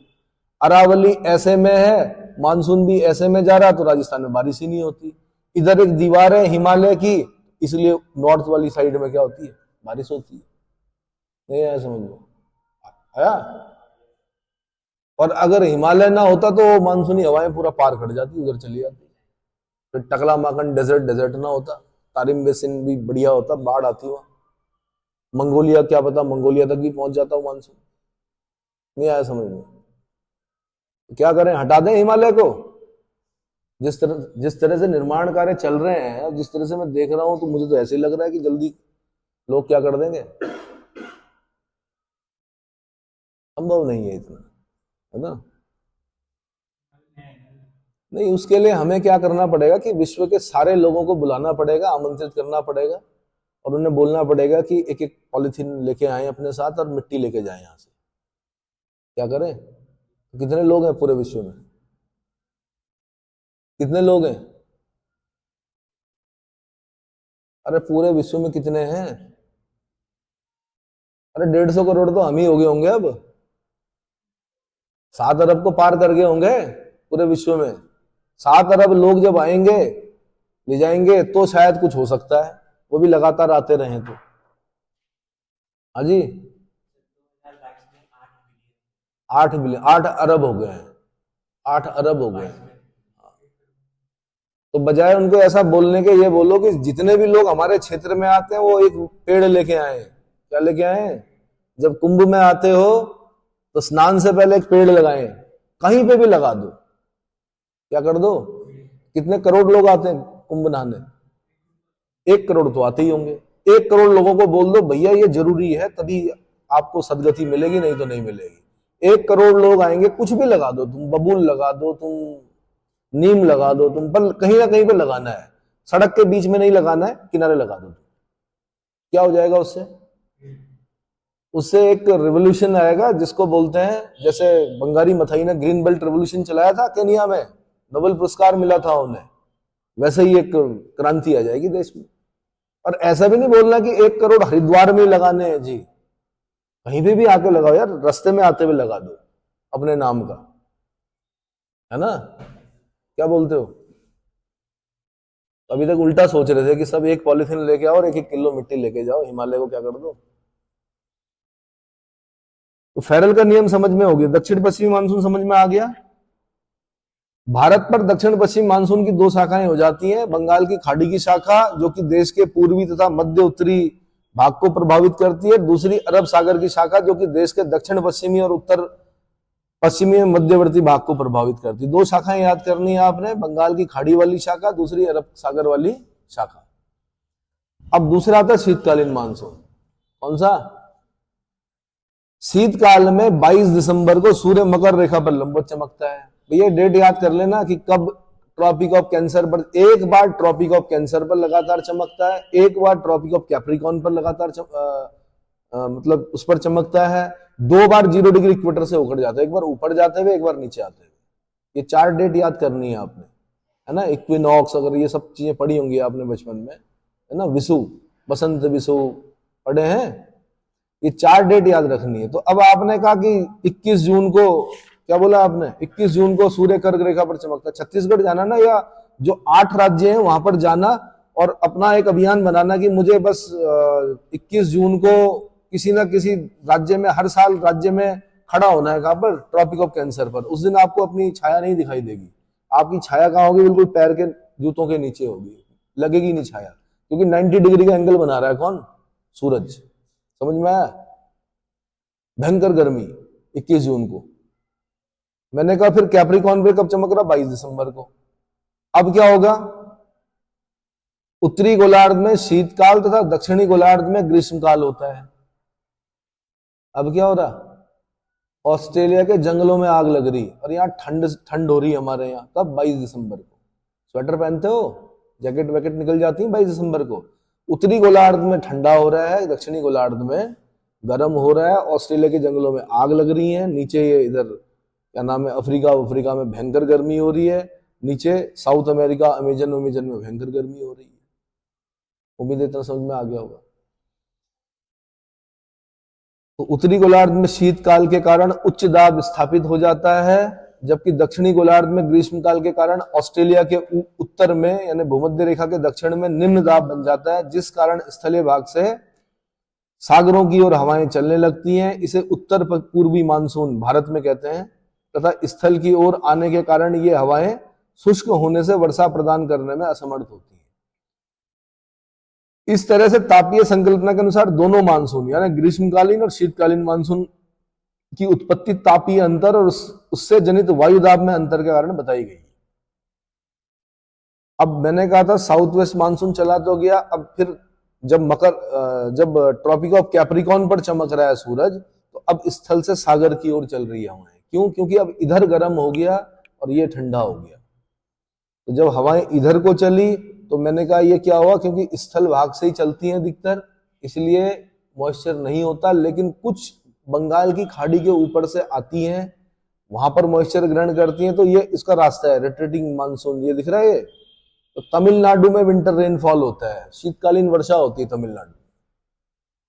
Speaker 1: अरावली ऐसे में है, मानसून भी ऐसे में जा रहा, तो राजस्थान में बारिश ही नहीं होती। इधर एक दीवार है हिमालय की, इसलिए नॉर्थ वाली साइड में क्या होती है? बारिश होती है। नहीं आया समझ में? आया? और अगर हिमालय ना होता तो मानसूनी हवाएं पूरा पार कर जाती, उधर चली जाती। फिर टकला माकन डेजर्ट ना होता, तारिम बेसिन भी बढ़िया होता, बाढ़ आती वहां। मंगोलिया, क्या पता मंगोलिया तक भी पहुंच जाता हूं मानसून। नहीं आया समझ में? क्या करें? हटा दें हिमालय को? जिस तरह से निर्माण कार्य चल रहे हैं, जिस तरह से मैं देख रहा हूं, तो मुझे तो ऐसे ही लग रहा है कि जल्दी लोग क्या कर देंगे। संभव नहीं है इतना, है ना? नहीं, उसके लिए हमें क्या करना पड़ेगा कि विश्व के सारे लोगों को बुलाना पड़ेगा, आमंत्रित करना पड़ेगा, और उन्हें बोलना पड़ेगा कि एक एक पॉलिथीन लेके आए अपने साथ और मिट्टी लेके जाए यहां से। क्या करें? कितने लोग हैं पूरे विश्व में? कितने लोग हैं? अरे पूरे विश्व में कितने हैं? अरे 150 करोड़ तो हम ही हो गए होंगे अब। 7 अरब को पार कर गए होंगे पूरे विश्व में। 7 अरब लोग जब आएंगे, ले जाएंगे, तो शायद कुछ हो सकता है, वो भी लगातार आते रहें तो। हाँ जी, 8 बिलियन, 8 अरब हो गए हैं, 8 अरब हो गए हैं। तो बजाय उनको ऐसा बोलने के, ये बोलो कि जितने भी लोग हमारे क्षेत्र में आते हैं वो एक पेड़ लेके आए। क्या लेके आए? जब कुंभ में आते हो तो स्नान से पहले एक पेड़ लगाएं, कहीं पे भी लगा दो। क्या कर दो? कितने करोड़ लोग आते हैं कुंभ नहाने? 1 करोड़ तो आते ही होंगे। 1 करोड़ लोगों को बोल दो भैया ये जरूरी है, तभी आपको सदगति मिलेगी, नहीं तो नहीं मिलेगी। 1 करोड़ लोग आएंगे, कुछ भी लगा दो तुम, बबूल लगा दो तुम, नीम लगा दो तुम, पर कहीं ना कहीं पे लगाना है। सड़क के बीच में नहीं लगाना है, किनारे लगा दो। क्या हो जाएगा उससे? उससे एक रिवोल्यूशन आएगा, जिसको बोलते हैं, जैसे बंगारी मथाई ने ग्रीन बेल्ट रिवोल्यूशन चलाया था केनिया में, नोबेल पुरस्कार मिला था उन्हें, वैसे ही एक क्रांति आ जाएगी देश में। और ऐसा भी नहीं बोलना कि 1 करोड़ हरिद्वार में लगाने हैं जी, कहीं पे भी आके लगाओ यार, रास्ते में आते हुए लगा दो अपने नाम का, है ना? क्या बोलते हो? अभी तक उल्टा सोच रहे थे कि सब एक पॉलिथीन लेके आओ और 1-1 किलो मिट्टी लेके जाओ, हिमालय को क्या कर दो। तो फेरल का नियम समझ में हो गया, दक्षिण पश्चिमी मानसून समझ में आ गया। भारत पर दक्षिण पश्चिम मानसून की दो शाखाएं हो जाती हैं, बंगाल की खाड़ी की शाखा जो कि देश के पूर्वी तथा मध्य उत्तरी भाग को प्रभावित करती है, दूसरी अरब सागर की शाखा जो कि देश के दक्षिण पश्चिमी और उत्तर पश्चिमी मध्यवर्ती भाग को प्रभावित करती है। दो शाखाएं याद करनी है आपने, बंगाल की खाड़ी वाली शाखा, दूसरी अरब सागर वाली शाखा। अब दूसरा आता है शीतकालीन मानसून। कौन सा? शीतकाल में 22 दिसंबर को सूर्य मकर रेखा पर लंबवत चमकता है। भैया डेट याद कर लेना कि कब ट्रॉपिक ऑफ कैंसर पर, एक बार ट्रॉपिक ऑफ कैंसर पर लगातार चमकता है, एक बार ट्रॉपिक ऑफ कैप्रिकॉर्न पर लगातार मतलब उस पर चमकता है, दो बार 0 डिग्री इक्वेटर से होकर जाता है, एक बार ऊपर जाते हुए एक बार नीचे आते हुए। ये 4 डेट याद करनी है आपने, है ना। इक्विनॉक्स, अगर ये सब चीजें पढ़ी होंगी आपने बचपन में, है ना। विषु, बसंत विषु पढ़े हैं, ये 4 डेट याद रखनी है। तो अब आपने कहा कि 21 जून को, क्या बोला आपने, 21 जून को सूर्य कर्क रेखा पर चमकता है। छत्तीसगढ़ जाना ना, या जो 8 राज्य हैं वहां पर जाना और अपना एक अभियान बनाना कि मुझे बस 21 जून को किसी ना किसी राज्य में, हर साल राज्य में खड़ा होना है। कहां पर? ट्रॉपिक ऑफ कैंसर पर। उस दिन आपको अपनी छाया नहीं दिखाई देगी। आपकी छाया कहां होगी? बिल्कुल पैर के जूतों के नीचे होगी, लगेगी नहीं छाया, क्योंकि 90 डिग्री का एंगल बना रहा है कौन? सूरज। समझ में आया? भयंकर गर्मी 21 जून को। मैंने कहा फिर कैप्रिकॉर्न पे कब चमक रहा? 22 दिसंबर को। अब क्या होगा? उत्तरी गोलार्ध में शीतकाल तथा दक्षिणी गोलार्ध में ग्रीष्मकाल होता है। अब क्या हो रहा? ऑस्ट्रेलिया के जंगलों में आग लग रही और यहाँ ठंड हो रही है हमारे यहाँ। कब? 22 दिसंबर को। स्वेटर पहनते हो, जैकेट वैकेट निकल जाती है 22 दिसंबर को। उत्तरी गोलार्ध में ठंडा हो रहा है, दक्षिणी गोलार्ध में गर्म हो रहा है। ऑस्ट्रेलिया के जंगलों में आग लग रही है, नीचे ये इधर क्या नाम है, अफ्रीका में भयंकर गर्मी हो रही है, नीचे साउथ अमेरिका अमेजन में भयंकर गर्मी हो रही है। उम्मीद है इतना समझ में आ गया होगा। तो उत्तरी गोलार्ध में शीतकाल के कारण उच्च दाब स्थापित हो जाता है, जबकि दक्षिणी गोलार्ध में ग्रीष्मकाल के कारण ऑस्ट्रेलिया के उत्तर में यानी भूमध्य रेखा के दक्षिण में निम्न दाब बन जाता है, जिस कारण स्थलीय भाग से सागरों की ओर हवाएं चलने लगती हैं। इसे उत्तर पूर्वी मानसून भारत में कहते हैं, तथा स्थल की ओर आने के कारण ये हवाएं शुष्क होने से वर्षा प्रदान करने में असमर्थ होती हैं। इस तरह से तापीय संकल्पना के अनुसार दोनों मानसून यानी ग्रीष्मकालीन और शीतकालीन मानसून की उत्पत्ति तापीय अंतर और उससे जनित वायु दाब में अंतर के कारण बताई गई। अब मैंने कहा था साउथ वेस्ट मानसून चला तो गया। अब फिर जब ट्रॉपिक ऑफ कैप्रिकॉर्न पर चमक रहा है सूरज, तो अब स्थल से सागर की ओर चल रही है हवाएं। क्यों? क्योंकि अब इधर गर्म हो गया और ये ठंडा हो गया। तो जब हवाएं इधर को चली तो मैंने कहा ये क्या हुआ, क्योंकि स्थल भाग से ही चलती हैं अधिकतर, इसलिए मॉइस्चर नहीं होता। लेकिन कुछ बंगाल की खाड़ी के ऊपर से आती हैं, वहां पर मॉइस्चर ग्रहण करती हैं, तो ये इसका रास्ता है रोटेटिंग मानसून। ये दिख रहा है। तो तमिलनाडु में विंटर रेनफॉल होता है, शीतकालीन वर्षा होती है तमिलनाडु।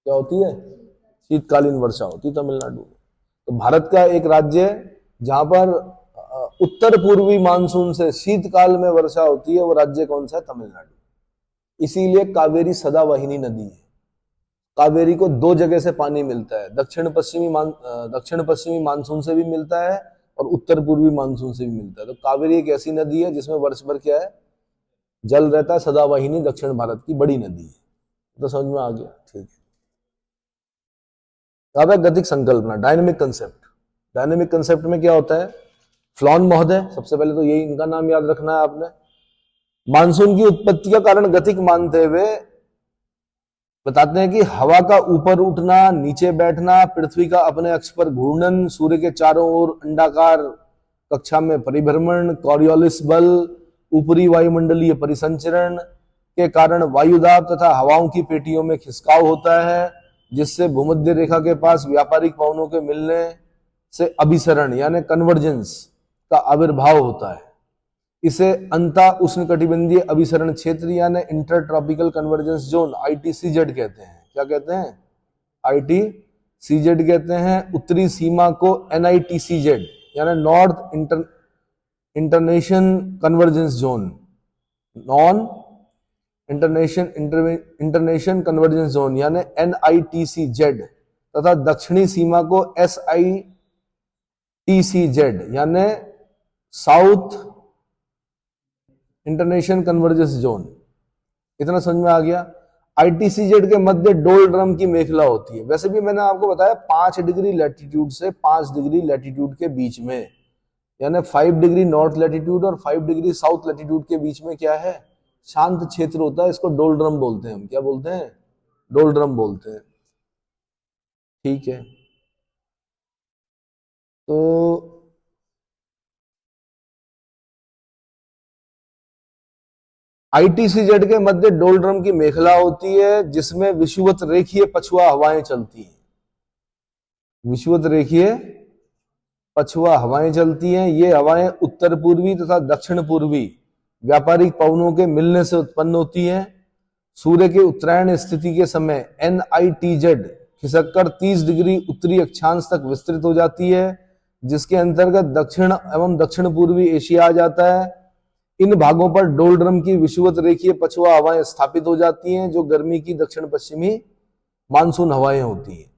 Speaker 1: क्या होती है? शीतकालीन वर्षा होती है तमिलनाडु में। तो भारत का एक राज्य है जहां पर उत्तर पूर्वी मानसून से शीतकाल में वर्षा होती है, वो राज्य कौन सा है? तमिलनाडु। इसीलिए कावेरी सदावाहिनी नदी है। कावेरी को 2 जगह से पानी मिलता है, दक्षिण पश्चिमी मानसून से भी मिलता है और उत्तर पूर्वी मानसून से भी मिलता है। तो कावेरी एक ऐसी नदी है जिसमें वर्ष भर क्या है? जल रहता है। सदावाहिनी दक्षिण भारत की बड़ी नदी है। तो समझ में आ गया? ठीक है। अब है गतिक संकल्पना, डायनेमिक कंसेप्ट। डायनेमिक कंसेप्ट में क्या होता है? फ्लॉन महोदय, सबसे पहले तो यही इनका नाम याद रखना है आपने। मानसून की उत्पत्ति का कारण गतिक मानते हुए बताते हैं कि हवा का ऊपर उठना, नीचे बैठना, पृथ्वी का अपने अक्ष पर घूर्णन, सूर्य के चारों ओर अंडाकार कक्षा में परिभ्रमण, कॉरियोलिस बल, ऊपरी वायुमंडलीय परिसंचरण के कारण वायुदाब तथा हवाओं की पेटियों में खिसकाव होता है, जिससे भूमध्य रेखा के पास व्यापारिक पवनों के मिलने से अभिसरण यानी कन्वर्जेंस का आविर्भाव होता है। इसे अंता उष्णकटिबंधीय अभिसरण क्षेत्र यानी inter tropical convergence zone ITCZ कहते हैं। क्या कहते हैं? ITCZ कहते हैं। उत्तरी सीमा को NITCZ यानी north international convergence zone, non international convergence zone यानी NITCZ तथा दक्षिणी सीमा को SITCZ यानी साउथ इंटरनेशनल कन्वर्जेंस जोन। इतना समझ में आ गया। ITCZ के मध्य डोलड्रम की मेखला होती है। वैसे भी मैंने आपको बताया 5 डिग्री लैटिट्यूड से 5 डिग्री लैटिट्यूड के बीच में, यानी 5 डिग्री नॉर्थ लैटिट्यूड और 5 डिग्री साउथ लैटिट्यूड के बीच में क्या है, शांत क्षेत्र होता है। इसको डोलड्रम बोलते हैं हम। क्या बोलते हैं? डोलड्रम बोलते हैं। ठीक है, तो ITCZ के मध्य डोलड्रम की मेखला होती है जिसमें विषुवत रेखीय पछुआ हवाएं चलती हैं। विषुवत रेखीय पछुआ हवाएं चलती हैं। ये हवाएं उत्तर पूर्वी तथा दक्षिण पूर्वी व्यापारिक पवनों के मिलने से उत्पन्न होती हैं। सूर्य के उत्तरायण स्थिति के समय NITZ खिसककर 30 डिग्री उत्तरी अक्षांश तक विस्तृत हो जाती है, जिसके अंतर्गत दक्षिण एवं दक्षिण पूर्वी एशिया आ जाता है। इन भागों पर डोलड्रम की विषुवत रेखीय पछुआ हवाएं स्थापित हो जाती हैं, जो गर्मी की दक्षिण पश्चिमी मानसून हवाएं होती हैं।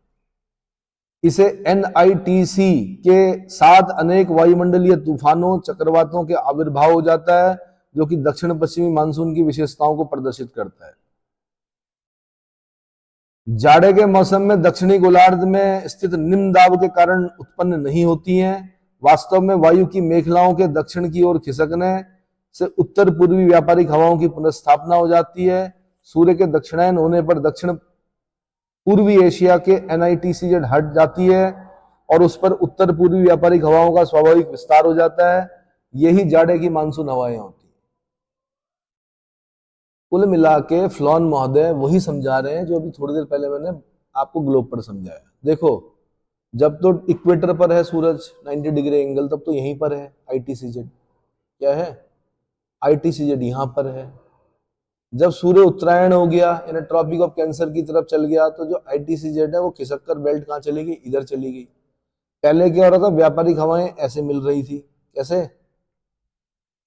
Speaker 1: इसे NITC के साथ अनेक वायुमंडलीय तूफानों चक्रवातों के आविर्भाव हो जाता है, जो कि दक्षिण पश्चिमी मानसून की विशेषताओं को प्रदर्शित करता है। जाड़े के मौसम में दक्षिणी गोलार्ध में स्थित निम्न दाब के कारण उत्पन्न नहीं होती हैं। वास्तव में वायु की मेखलाओं के दक्षिण की ओर खिसकने से उत्तर पूर्वी व्यापारिक हवाओं की पुनर्स्थापना हो जाती है। सूर्य के दक्षिणायन होने पर दक्षिण पूर्वी एशिया के NITCZ हट जाती है और उस पर उत्तर पूर्वी व्यापारिक हवाओं का स्वाभाविक विस्तार हो जाता है। यही जाड़े की मानसून हवाएं होती हैं। कुल मिला के फ्लॉन महोदय वही समझा रहे हैं जो अभी थोड़ी देर पहले मैंने आपको ग्लोब पर समझाया। देखो, जब तो इक्वेटर पर है सूरज 90 डिग्री एंगल, तब तो यहीं पर है ITCZ। क्या है? ITCZ यहां पर है। जब सूर्य उत्तरायण हो गया यानी ट्रॉपिक ऑफ कैंसर की तरफ चल गया, तो जो ITCZ है वो खिसक कर बेल्ट कहां चली गई? इधर चली गई। पहले क्या हो रहा था? व्यापारिक हवाएं ऐसे मिल रही थी। कैसे?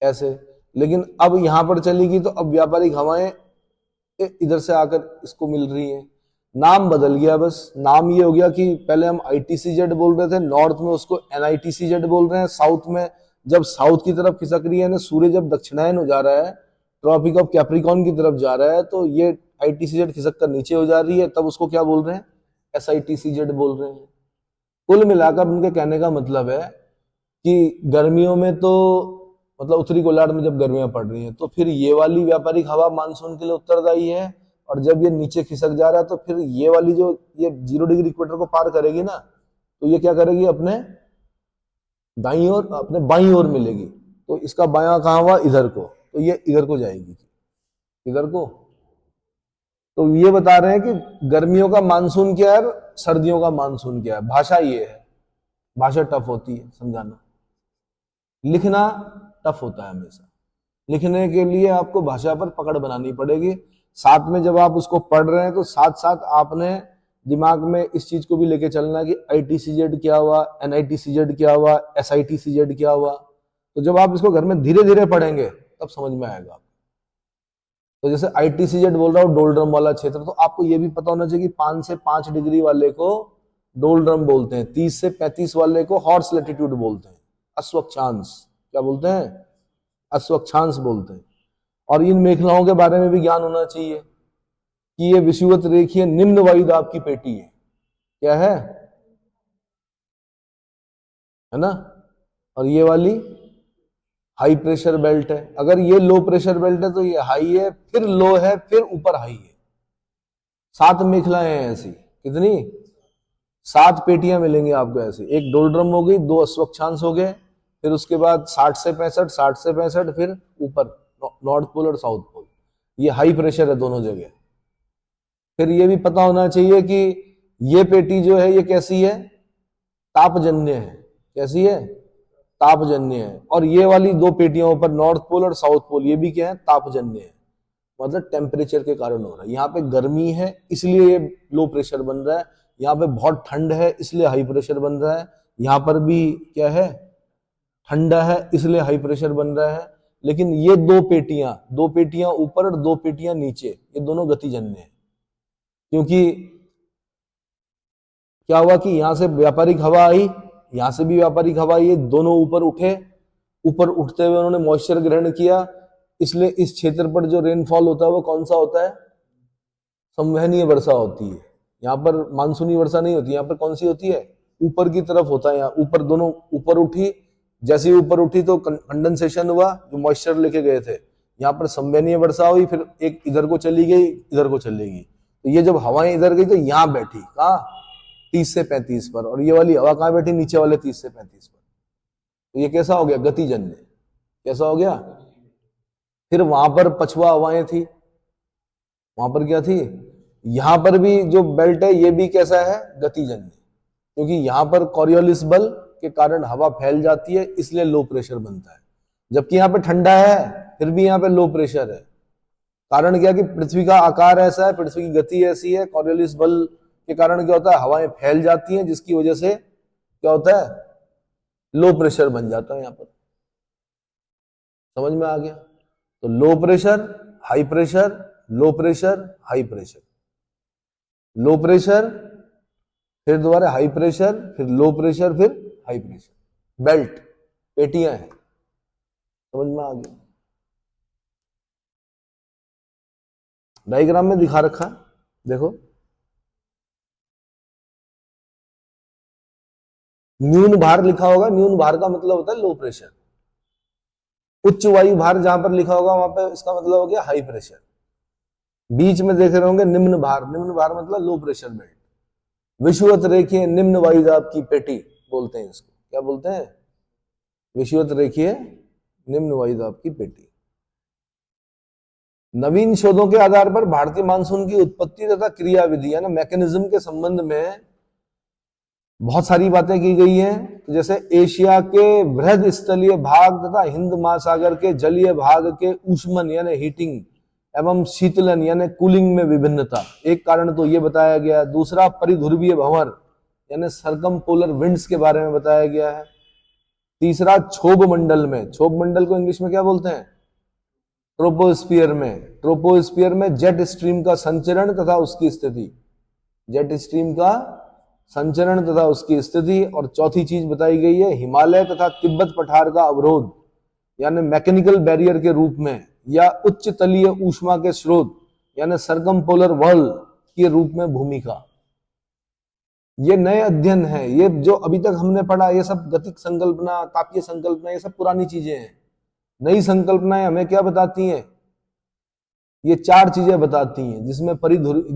Speaker 1: ऐसे। लेकिन अब यहां पर चली गई, तो अब व्यापारिक हवाएं इधर से आकर इसको मिल रही हैं। नाम बदल गया, बस नाम ये हो गया कि पहले हम ITCZ बोल रहे थे, नॉर्थ में उसको NITCZ बोल रहे हैं। साउथ में जब साउथ की तरफ खिसक रही है ना, सूर्य जब दक्षिणायन हो जा रहा है, ट्रॉपिक ऑफ कैप्रिकॉर्न की तरफ जा रहा है, तो ये ITCZ खिसक कर नीचे हो जा रही है, तब उसको क्या बोल रहे हैं? SITCZ बोल रहे हैं। कुल मिलाकर उनके कहने का मतलब है कि गर्मियों में तो मतलब उत्तरी गोलार्ध में जब गर्मियां पड़ रही हैं, तो फिर ये वाली व्यापारिक हवा मानसून के लिए उत्तरदायी है, और जब ये नीचे खिसक जा रहा है तो फिर ये वाली जो ये 0 डिग्री इक्वेटर को पार करेगी ना, तो ये क्या करेगी? अपने दाईं ओर, अपने बाईं ओर मिलेगी। तो इसका बायां कहां हुआ? इधर को। तो ये इधर को जाएगी, इधर को। तो ये बता रहे हैं कि गर्मियों का मानसून क्या है, सर्दियों का मानसून क्या है। भाषा ये है, भाषा टफ होती है समझाना। लिखना टफ होता है हमेशा। लिखने के लिए आपको भाषा पर पकड़ बनानी पड़ेगी। साथ में जब आप उसको पढ़ रहे हैं, तो साथ साथ आपने दिमाग में इस चीज को भी लेके चलना कि ITCZ क्या हुआ, NITCZ क्या हुआ, SITCZ क्या हुआ। तो जब आप इसको घर में धीरे धीरे पढ़ेंगे तब समझ में आएगा। तो जैसे ITCZ बोल रहा हूं डोलड्रम वाला क्षेत्र, तो आपको यह भी पता होना चाहिए कि 5 से 5 डिग्री वाले को डोलड्रम बोलते हैं, 30 से 35 वाले को हॉर्स लैटिट्यूड बोलते हैं, अश्वक्षांश। क्या बोलते हैं? अश्वक्षांश बोलते हैं। और इन मेखलाओं के बारे में भी ज्ञान होना चाहिए कि ये विषुवत रेखीय निम्न वायुदाब की पेटी है। क्या है ना? और ये वाली हाई प्रेशर बेल्ट है। अगर ये लो प्रेशर बेल्ट है तो ये हाई है, फिर लो है, फिर ऊपर हाई है। 7 मेखलाएं हैं ऐसी। कितनी? 7 पेटियां मिलेंगी आपको ऐसी। एक डोलड्रम हो गई, 2 अश्वक्षांश हो गए, फिर उसके बाद 60 से 65, 60 से 65, फिर ऊपर नॉर्थ पोल और साउथ पोल। ये हाई प्रेशर है दोनों जगह। फिर ये भी पता होना चाहिए कि ये पेटी जो है ये कैसी है? तापजन्य है। कैसी है? तापजन्य है। और ये वाली 2 पेटियों पर नॉर्थ पोल और साउथ पोल, ये भी क्या है? तापजन्य है। मतलब टेम्परेचर के कारण हो रहा है। यहाँ पे गर्मी है इसलिए ये लो प्रेशर बन रहा है, यहाँ पे बहुत ठंड है इसलिए हाई प्रेशर बन रहा है, यहाँ पर भी क्या है? ठंडा है इसलिए हाई प्रेशर बन रहा है। लेकिन ये 2 पेटियां ऊपर और 2 पेटियां नीचे, ये दोनों गतिजन्य है। क्योंकि क्या हुआ कि यहां से व्यापारिक हवा आई, यहां से भी व्यापारिक हवा आई, दोनों ऊपर उठे, ऊपर उठते हुए उन्होंने मॉइस्चर ग्रहण किया, इसलिए इस क्षेत्र पर जो रेनफॉल होता है वो कौन सा होता है? संवहनीय वर्षा होती है। यहाँ पर मानसूनी वर्षा नहीं होती, यहाँ पर कौन सी होती है? ऊपर की तरफ होता है। यहाँ ऊपर दोनों ऊपर उठी, जैसे ही ऊपर उठी तो कंडेंसेशन हुआ, जो मॉइस्चर लेके गए थे, यहाँ पर संवहनीय वर्षा हुई, फिर एक इधर को चली गई, इधर को चली गई। तो ये जब हवाएं इधर गई तो यहाँ बैठी, कहाँ? 30 से 35 पर, और ये वाली हवा कहाँ बैठी? नीचे वाले 30 से 35 पर। तो ये कैसा हो गया? गतिजन्य। कैसा हो गया? फिर वहां पर पछुआ हवाएं थी, वहां पर क्या थी? यहां पर भी जो बेल्ट है ये भी कैसा है? गतिजन्य, क्योंकि यहां पर कॉरियोलिस बल के कारण हवा फैल जाती है, इसलिए लो प्रेशर बनता है। जबकि यहाँ पे ठंडा है, फिर भी यहाँ पे लो प्रेशर है। कारण क्या? कि पृथ्वी का आकार ऐसा है, पृथ्वी की गति ऐसी है, कॉरियोलिस बल के कारण क्या होता है? हवाएं फैल जाती हैं, जिसकी वजह से क्या होता है? लो प्रेशर बन जाता है। यहाँ पर समझ में आ गया? तो low pressure, high pressure, low pressure, high pressure, low pressure, फिर दोबारा हाई प्रेशर, फिर लो प्रेशर, फिर हाई प्रेशर। बेल्ट, पेटियां हैं। समझ में आ गया? डायग्राम में दिखा रखा, देखो। न्यून भार लिखा होगा, न्यून भार का मतलब होता है लो प्रेशर। उच्च वायु भार जहां पर लिखा होगा वहां पर इसका मतलब हो गया हाई प्रेशर। बीच में देख रहे होंगे निम्न भार, निम्न भार मतलब लो प्रेशर बेल्ट। विषुवत रेखीय निम्न वायुदाब की पेटी बोलते हैं इसको। क्या बोलते हैं? विषुवत रेखीय निम्न वायुदाब की पेटी। नवीन शोधों के आधार पर भारतीय मानसून की उत्पत्ति तथा क्रियाविधि यानी मैकेनिज्म के संबंध में बहुत सारी बातें की गई हैं। जैसे एशिया के बृहद स्थलीय भाग तथा हिंद महासागर के जलीय भाग के ऊष्मन यानी हीटिंग एवं शीतलन यानी कूलिंग में विभिन्नता, एक कारण तो ये बताया गया। दूसरा, परिध्रुवीय भंवर यानी सर्कम पोलर विंड्स के बारे में बताया गया है। तीसरा, क्षोभ मंडल में, क्षोभ मंडल को इंग्लिश में क्या बोलते हैं? ट्रोपोस्फियर में, ट्रोपोस्फियर में जेट स्ट्रीम का संचरण तथा उसकी स्थिति, जेट स्ट्रीम का संचरण तथा उसकी स्थिति। और चौथी चीज बताई गई है हिमालय तथा तिब्बत पठार का अवरोध यानी मैकेनिकल बैरियर के रूप में, या उच्च तलीय ऊष्मा के स्रोत यानी सर्कम पोलर वर्ल के रूप में भूमिका। ये नए अध्ययन है, ये जो अभी तक हमने पढ़ा ये सब गतिक संकल्पना, तापीय संकल्पना, ये सब पुरानी चीजें हैं। नई संकल्पनाएं हमें क्या बताती हैं? ये 4 चीजें बताती हैं,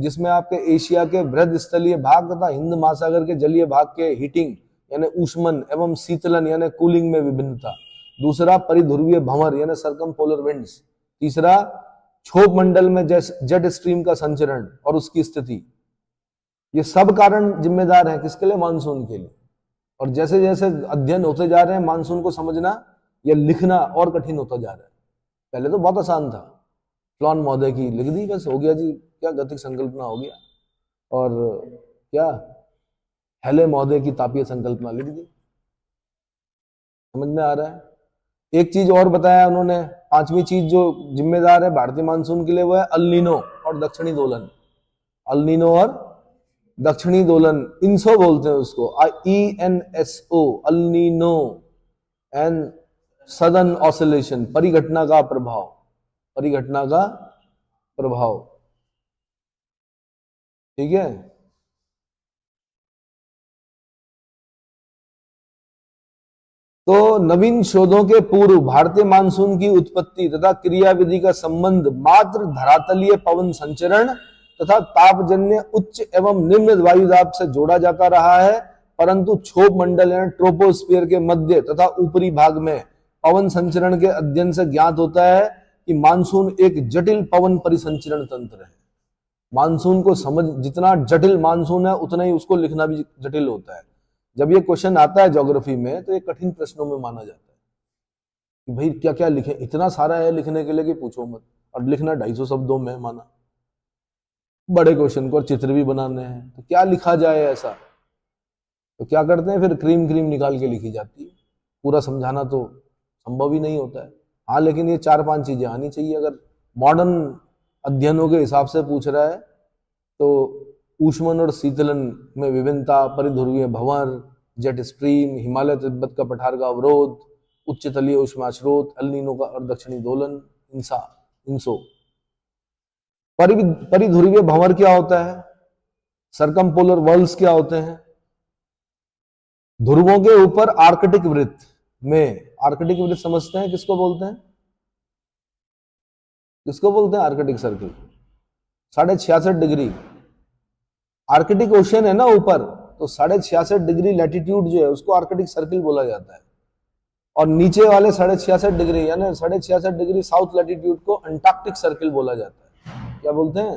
Speaker 1: जिसमें आपके एशिया के बृहद स्थलीय भाग तथा हिंद महासागर के जलीय भाग के हीटिंग यानी ऊष्मन एवं शीतलन यानी कूलिंग में विभिन्नता। दूसरा, परिध्रुवीय भंवर यानी सर्कम पोलर विंड्स। तीसरा, क्षोभ मंडल में जेट स्ट्रीम का संचरण और उसकी स्थिति। ये सब कारण जिम्मेदार हैं किसके लिए? मानसून के लिए। और जैसे जैसे अध्ययन होते जा रहे हैं मानसून को समझना या लिखना और कठिन होता जा रहा है। पहले तो बहुत आसान था, फ्लॉन महोदय की लिख दी, बस हो गया जी, क्या गतिक संकल्पना हो गया। और क्या हेले महोदय की तापीय संकल्पना लिख दी। समझ में आ रहा है? एक चीज और बताया उन्होंने, 5वीं चीज जो जिम्मेदार है भारतीय मानसून के लिए वो है अल नीनो और दक्षिणी दोलन। अल नीनो और दक्षिणी दोलन, इनसो बोलते हैं उसको, INSO, El Nino and southern oscillation, परिघटना का प्रभाव, परिघटना का प्रभाव। ठीक है? तो नवीन शोधों के पूर्व भारतीय मानसून की उत्पत्ति तथा क्रियाविधि का संबंध मात्र धरातलीय पवन संचरण तथा तापजन्य उच्च एवं निम्न वायुदाब से जोड़ा जाता रहा है, परंतु क्षोभ मंडल यानी ट्रोपोस्फियर के मध्य तथा ऊपरी भाग में पवन संचरण के अध्ययन से ज्ञात होता है कि मानसून एक जटिल पवन परिसंचरण तंत्र है। मानसून को समझ, जितना जटिल मानसून है उतना ही उसको लिखना भी जटिल होता है। जब ये क्वेश्चन आता है ज्योग्राफी में तो ये कठिन प्रश्नों में माना जाता है कि भाई क्या क्या लिखे, इतना सारा है लिखने के लिए कि पूछो मत। और लिखना 250 शब्दों में माना, बड़े क्वेश्चन को, और चित्र भी बनाने हैं, तो क्या लिखा जाए ऐसा। तो क्या करते हैं फिर, क्रीम क्रीम निकाल के लिखी जाती है। पूरा समझाना तो संभव ही नहीं होता है। हाँ, लेकिन ये 4-5 चीजें आनी चाहिए। अगर मॉडर्न अध्ययनों के हिसाब से पूछ रहा है तो ऊष्मन और शीतलन में विभिन्नता, परिध्रुवीय भंवर, जेट स्ट्रीम, हिमालय तिब्बत का पठार का अवरोध, उच्च तलीय उष्मा स्रोत, अल नीनो का और दक्षिणी दोलन, इंसो। परिध्रुवीय भंवर क्या होता है? सरकमपोलर वर्ल्स क्या होते हैं? ध्रुवों के ऊपर आर्कटिक वृत्त में, आर्कटिक वृत्त समझते हैं किसको बोलते हैं? किसको बोलते हैं Arctic circle? 66.5 degree Arctic ocean है ना ऊपर, तो 66.5 डिग्री लैटिट्यूड जो है उसको आर्कटिक सर्किल बोला जाता है, और नीचे वाले 66.5 डिग्री यानी 66.5 डिग्री साउथ लैटिट्यूड को अंटार्कटिक सर्किल बोला जाता है। क्या बोलते हैं?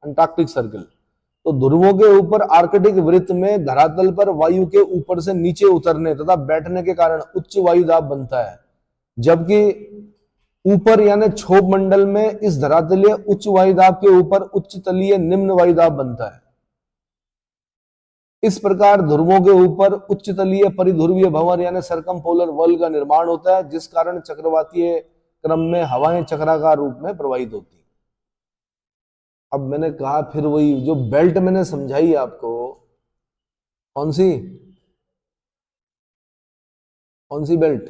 Speaker 1: Antarctic circle. तो ध्रुवों के ऊपर आर्कटिक वृत्त में धरातल पर वायु के ऊपर से नीचे उतरने तथा बैठने के कारण उच्च वायु दाब बनता है, जबकि ऊपर यानी क्षोभ मंडल में इस धरातलीय उच्च वायु दाब के ऊपर उच्च तलीय निम्न वायु दाब बनता है। इस प्रकार ध्रुवों के ऊपर उच्च तलीय परिध्रुवीय भंवर यानी सरकमपोलर वर्ल्ड का निर्माण होता है, जिस कारण चक्रवातीय क्रम में हवाएं चक्राकार रूप में प्रवाहित होती हैं। अब मैंने कहा फिर वही जो बेल्ट मैंने समझाई आपको, कौन सी बेल्ट?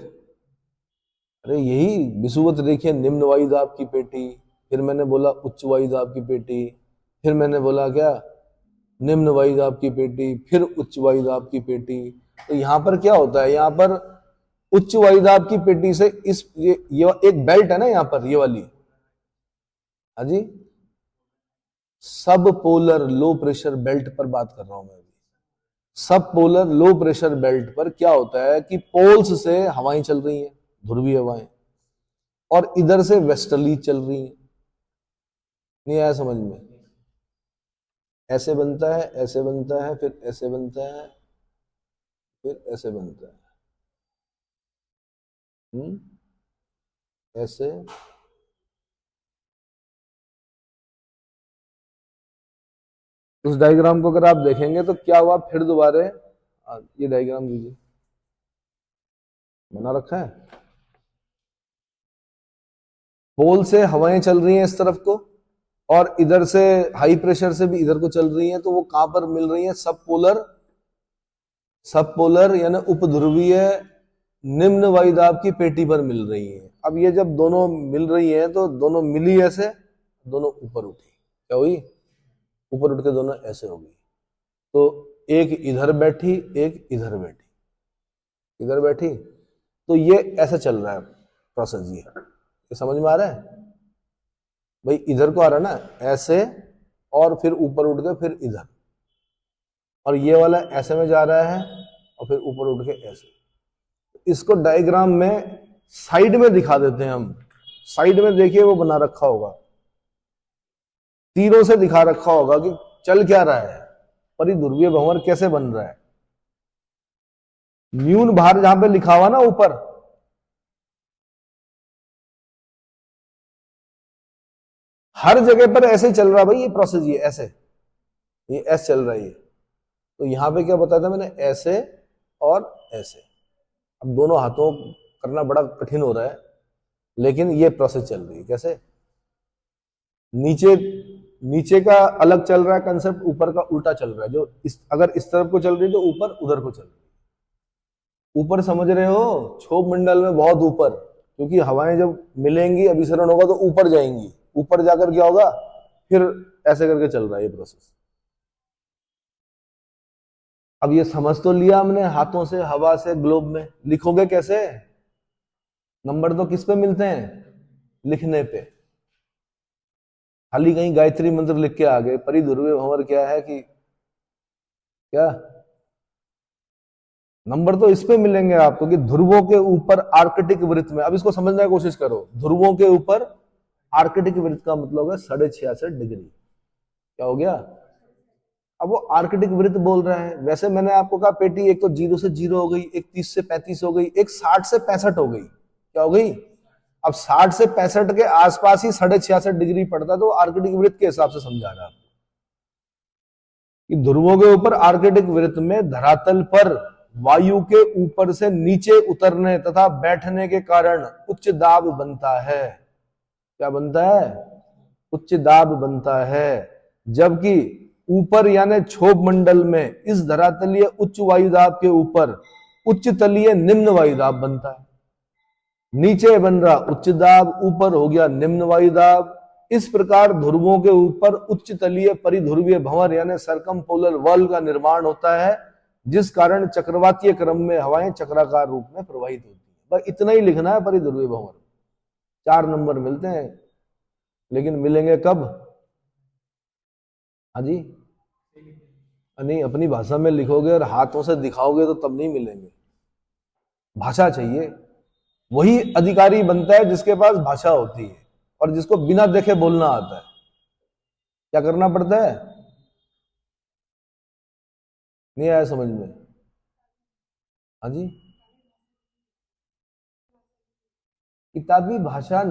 Speaker 1: अरे यही विषुवत रेखीय निम्न वायु दाब की पेटी, फिर मैंने बोला उच्च वायु दाब की पेटी, फिर मैंने बोला क्या निम्न वायु दाब की पेटी, फिर उच्च वायु दाब की पेटी। तो यहां पर क्या होता है? यहां पर उच्च वायु दाब की पेटी से इस ये एक बेल्ट है ना यहां पर, ये वाली, हाँ जी, सब पोलर लो प्रेशर बेल्ट पर बात कर रहा हूं मैं अभी। सब पोलर लो प्रेशर बेल्ट पर क्या होता है कि पोल्स से हवाएं चल रही हैं, ध्रुवीय हवाएं, और इधर से वेस्टर्ली चल रही हैं। नहीं आया समझ में? ऐसे बनता है, ऐसे बनता है, फिर ऐसे बनता है, फिर ऐसे बनता है, ऐसे, उस डायग्राम को अगर आप देखेंगे तो क्या हुआ, फिर दोबारा ये डायग्राम दीजिए, बना रखा है। पोल से हवाएं चल रही हैं इस तरफ को, और इधर से हाई प्रेशर से भी इधर को चल रही हैं, तो वो कहां पर मिल रही हैं? सब पोलर यानी उपध्रुवीय निम्न वायुदाब की पेटी पर मिल रही हैं। अब ये जब दोनों मिल रही हैं तो दोनों मिली ऐसे, दोनों ऊपर उठी, क्या हुई? ऊपर उठ के दोनों ऐसे हो गई। तो एक इधर बैठी, एक इधर बैठी, इधर बैठी, तो ये ऐसा चल रहा है प्रोसेस। ये समझ में आ रहा है भाई? इधर को आ रहा है ना ऐसे, और फिर ऊपर उठ के फिर इधर, और ये वाला ऐसे में जा रहा है और फिर ऊपर उठ के ऐसे। इसको डायग्राम में साइड में दिखा देते हैं हम। साइड में देखिए वो बना रखा होगा, तीरों से दिखा रखा होगा कि चल क्या रहा है, परिध्रुवीय भंवर कैसे बन रहा है। न्यून भार जहां पे लिखा हुआ ना ऊपर, हर जगह पर ऐसे चल रहा है भाई ये प्रोसेस, ये ऐसे, ये ऐसे चल रहा है। तो यहां पे क्या बताया था मैंने? ऐसे और ऐसे। अब दोनों हाथों करना बड़ा कठिन हो रहा है, लेकिन ये प्रोसेस चल रही है। कैसे? नीचे का अलग चल रहा है कंसेप्ट, ऊपर का उल्टा चल रहा है। जो अगर इस तरफ को चल रही है तो ऊपर उधर को चल रही है। ऊपर समझ रहे हो? क्षोभ मंडल में बहुत ऊपर, क्योंकि हवाएं जब मिलेंगी, अभिसरण होगा तो ऊपर जाएंगी। ऊपर जाकर क्या होगा? फिर ऐसे करके चल रहा है ये प्रोसेस। अब ये समझ तो लिया हमने, हाथों से, हवा से, ग्लोब में। लिखोगे कैसे? नंबर तो किस पे मिलते हैं? लिखने पे। खाली कहीं गायत्री मंत्र लिख के आ गए, परिध्रुवीय भंवर क्या है कि क्या, नंबर तो इस पे मिलेंगे आपको कि ध्रुवों के ऊपर आर्कटिक वृत्त में। अब इसको समझने की कोशिश करो। ध्रुवों के ऊपर आर्कटिक वृत्त का मतलब है 66.5 डिग्री। क्या हो गया? अब वो आर्कटिक वृत्त बोल रहा है। वैसे मैंने आपको कहा पेटी एक तो 0 से 0 हो गई, एक 30 से 35 हो गई, एक 60 से 65 हो गई। क्या हो गई? अब 60 से 65 के आसपास ही 66.5 डिग्री पड़ता, तो आर्कटिक वृत्त के हिसाब से समझा रहा कि ध्रुवों के ऊपर आर्कटिक वृत्त में धरातल पर वायु के ऊपर से नीचे उतरने तथा बैठने के कारण उच्च दाब बनता है। क्या बनता है? उच्च दाब बनता है, जबकि ऊपर यानी क्षोभ मंडल में इस धरातलीय उच्च वायुदाब के ऊपर उच्च तलीय निम्न वायुदाब बनता है। नीचे बन रहा उच्च दाब, ऊपर हो गया निम्न वायुदाब। इस प्रकार ध्रुवों के ऊपर उच्च तलीय परिध्रुवीय भंवर यानी सर्कमपोलर वॉल का निर्माण होता है, जिस कारण चक्रवातीय क्रम में हवाएं चक्राकार रूप में प्रवाहित होती है। बस इतना ही लिखना है परिध्रुवीय भंवर। 4 नंबर मिलते हैं, लेकिन मिलेंगे कब? हाँ जी, नहीं, अपनी भाषा में लिखोगे और हाथों से दिखाओगे तो तब नहीं मिलेंगे। भाषा चाहिए। वही अधिकारी बनता है जिसके पास भाषा होती है और जिसको बिना देखे बोलना आता है। क्या करना पड़ता है? नहीं आया समझ में? हाँ जी, किताबी भाषा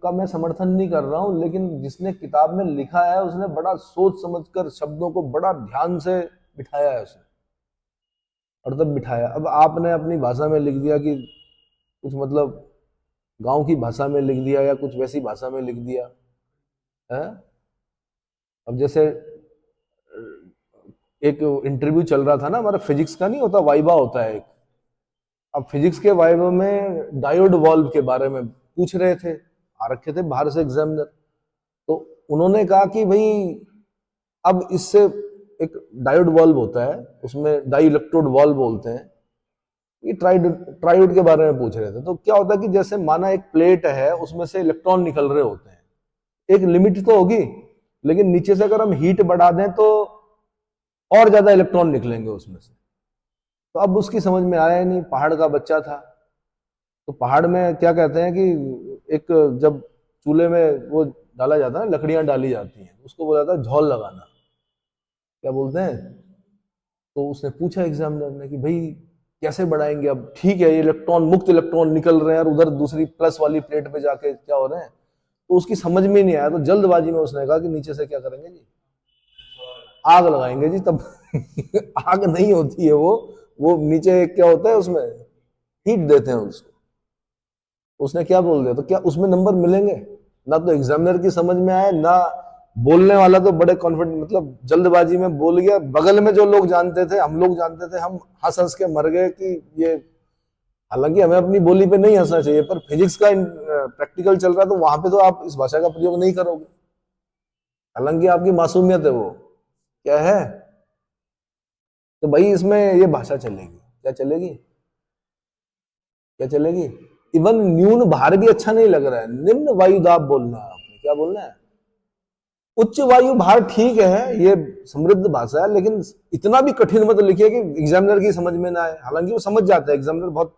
Speaker 1: का मैं समर्थन नहीं कर रहा हूं, लेकिन जिसने किताब में लिखा है उसने बड़ा सोच समझकर शब्दों को बड़ा ध्यान से बिठाया है उसने, और तब बिठाया। अब आपने अपनी भाषा में लिख दिया कि कुछ मतलब गांव की भाषा में लिख दिया या कुछ वैसी भाषा में लिख दिया है। अब जैसे एक इंटरव्यू चल रहा था ना हमारा, फिजिक्स का नहीं होता, वाइवा होता है एक। अब फिजिक्स के वाइवा में डायोड वॉल्व के बारे में पूछ रहे थे, आ रखे थे बाहर से एग्जामिनर। तो उन्होंने कहा कि भाई अब इससे एक डायोड वॉल्व होता है, उसमें डाई इलेक्ट्रोड वॉल्व बोलते हैं, ये ट्रायोड के बारे में पूछ रहे थे। तो क्या होता है कि जैसे माना एक प्लेट है, उसमें से इलेक्ट्रॉन निकल रहे होते हैं, एक लिमिट तो होगी, लेकिन नीचे से अगर हम हीट बढ़ा दें तो और ज्यादा इलेक्ट्रॉन निकलेंगे उसमें से। तो अब उसकी समझ में आया नहीं, पहाड़ का बच्चा था। तो पहाड़ में क्या कहते हैं कि एक जब चूल्हे में वो डाला जाता है, लकड़ियां डाली जाती हैं, उसको बोला जाता है झोल लगाना, क्या बोलते हैं। तो उसने पूछा एग्जामिनर ने कि भाई कैसे बढ़ाएंगे? अब ठीक है, ये इलेक्ट्रॉन, मुक्त इलेक्ट्रॉन निकल रहे हैं और उधर दूसरी प्लस वाली प्लेट पे जाके क्या हो रहे हैं। तो उसकी समझ में नहीं आया, तो जल्दबाजी में उसने कहा कि नीचे से क्या करेंगे जी? आग लगाएंगे जी। तब आग नहीं होती है वो नीचे क्या होता है, उसमें हीट देते हैं उसको। उसने क्या बोल दिया, तो क्या उसमें नंबर मिलेंगे? ना तो एग्जामिनर की समझ में आए, ना बोलने वाला तो बड़े कॉन्फिडेंट, मतलब जल्दबाजी में बोल गया। बगल में जो लोग जानते थे, हम लोग जानते थे, हम हंस हंस के मर गए कि ये, हालांकि हमें अपनी बोली पे नहीं हंसना चाहिए, पर फिजिक्स का प्रैक्टिकल चल रहा है तो वहां पे तो आप इस भाषा का प्रयोग नहीं करोगे, हालांकि आपकी मासूमियत है। वो क्या है, तो भाई इसमें ये भाषा चलेगी। क्या चलेगी? क्या चलेगी? इवन न्यून भार भी अच्छा नहीं लग रहा है, निम्न वायुदाब बोलना है आपने। क्या बोलना है? उच्च वायु भार ठीक है, ये समृद्ध भाषा है, लेकिन इतना भी कठिन मत लिखिए कि एग्जामिनर की समझ में ना आए। हालांकि वो समझ जाते हैं, एग्जामिनर बहुत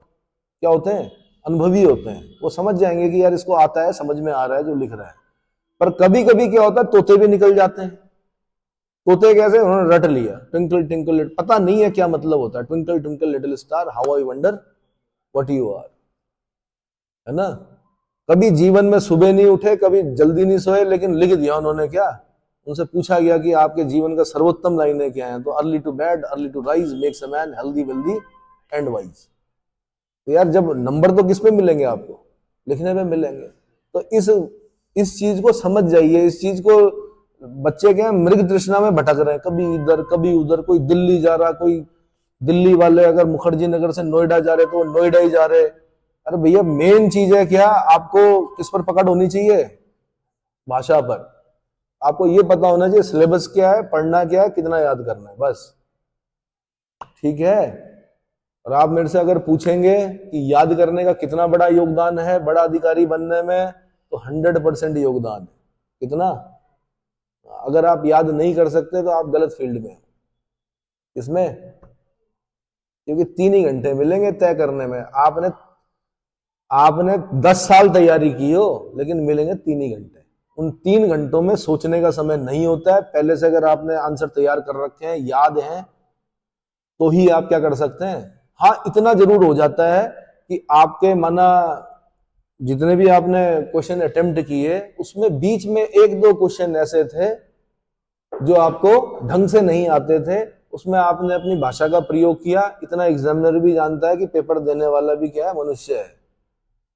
Speaker 1: क्या होते हैं, अनुभवी होते हैं, वो समझ जाएंगे कि यार इसको आता है, समझ में आ रहा है जो लिख रहा है। पर कभी कभी क्या होता है, तोते भी निकल जाते हैं। तोते कैसे? उन्होंने रट लिया ट्विंकल ट्विंकल, पता नहीं है क्या मतलब होता है twinkle twinkle little star, how I wonder what you are, है ना। कभी जीवन में सुबह नहीं उठे, कभी जल्दी नहीं सोए, लेकिन लिख दिया उन्होंने। क्या उनसे पूछा गया कि आपके जीवन का सर्वोत्तम लाइनें क्या हैं, तो early to bed, early to rise makes a man healthy wealthy and wise. तो यार जब नंबर तो किस पे मिलेंगे आपको? लिखने पे मिलेंगे। तो इस चीज को समझ जाइए। इस चीज को बच्चे क्या मृग तृष्णा में भटक रहे हैं, कभी इधर कभी उधर, कोई दिल्ली जा रहा, कोई दिल्ली वाले अगर मुखर्जी नगर से नोएडा जा रहे तो वो नोएडा ही जा रहे। अरे भैया मेन चीज है क्या, आपको किस पर पकड़ होनी चाहिए? भाषा पर। आपको ये पता होना चाहिए सिलेबस क्या है, पढ़ना क्या है, कितना याद करना है, बस। ठीक है। और आप मेरे से अगर पूछेंगे कि याद करने का कितना बड़ा योगदान है बड़ा अधिकारी बनने में, तो 100% योगदान है। कितना? अगर आप याद नहीं कर सकते तो आप गलत फील्ड में हो। इसमें क्योंकि 3 ही घंटे मिलेंगे तय करने में। आपने 10 साल तैयारी की हो, लेकिन मिलेंगे 3 ही घंटे। उन 3 घंटों में सोचने का समय नहीं होता है। पहले से अगर आपने आंसर तैयार कर रखे हैं, याद हैं, तो ही आप क्या कर सकते हैं। हाँ, इतना जरूर हो जाता है कि आपके माना जितने भी आपने क्वेश्चन अटेम्प्ट किए, उसमें बीच में 1-2 क्वेश्चन ऐसे थे जो आपको ढंग से नहीं आते थे, उसमें आपने अपनी भाषा का प्रयोग किया। इतना एग्जामिनर भी जानता है कि पेपर देने वाला भी क्या है, मनुष्य है।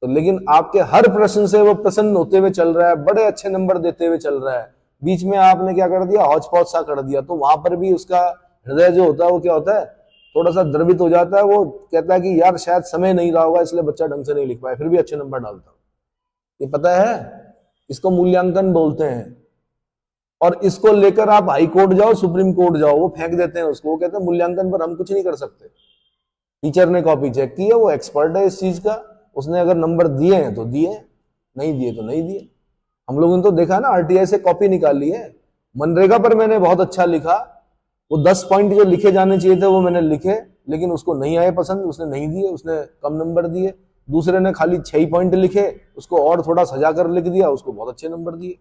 Speaker 1: तो लेकिन आपके हर प्रश्न से वो प्रसन्न होते हुए चल रहा है, बड़े अच्छे नंबर देते हुए चल रहा है, बीच में आपने क्या कर दिया, हौच पौच सा कर दिया, तो वहां पर भी उसका हृदय जो होता है वो क्या होता है, थोड़ा सा द्रवित हो जाता है। वो कहता है कि यार शायद समय नहीं रहा होगा इसलिए बच्चा ढंग से नहीं लिख पाया, फिर भी अच्छे नंबर डालता हूं। ये पता है, इसको मूल्यांकन बोलते हैं। और इसको लेकर आप हाई कोर्ट जाओ, सुप्रीम कोर्ट जाओ, वो फेंक देते हैं उसको, वो कहते हैं मूल्यांकन पर हम कुछ नहीं कर सकते। टीचर ने कॉपी चेक की है, वो एक्सपर्ट है इस चीज का, उसने अगर नंबर दिए हैं तो दिए, नहीं दिए तो नहीं दिए। हम लोगों ने तो देखा ना, आरटीआई से कॉपी निकाली है। मनरेगा पर मैंने बहुत अच्छा लिखा, वो 10 पॉइंट जो लिखे जाने चाहिए थे वो मैंने लिखे, लेकिन उसको नहीं आए पसंद, उसने नहीं दिए, उसने कम नंबर दिए। दूसरे ने खाली 6 पॉइंट लिखे, उसको और थोड़ा सजा कर लिख दिया, उसको बहुत अच्छे नंबर दिए।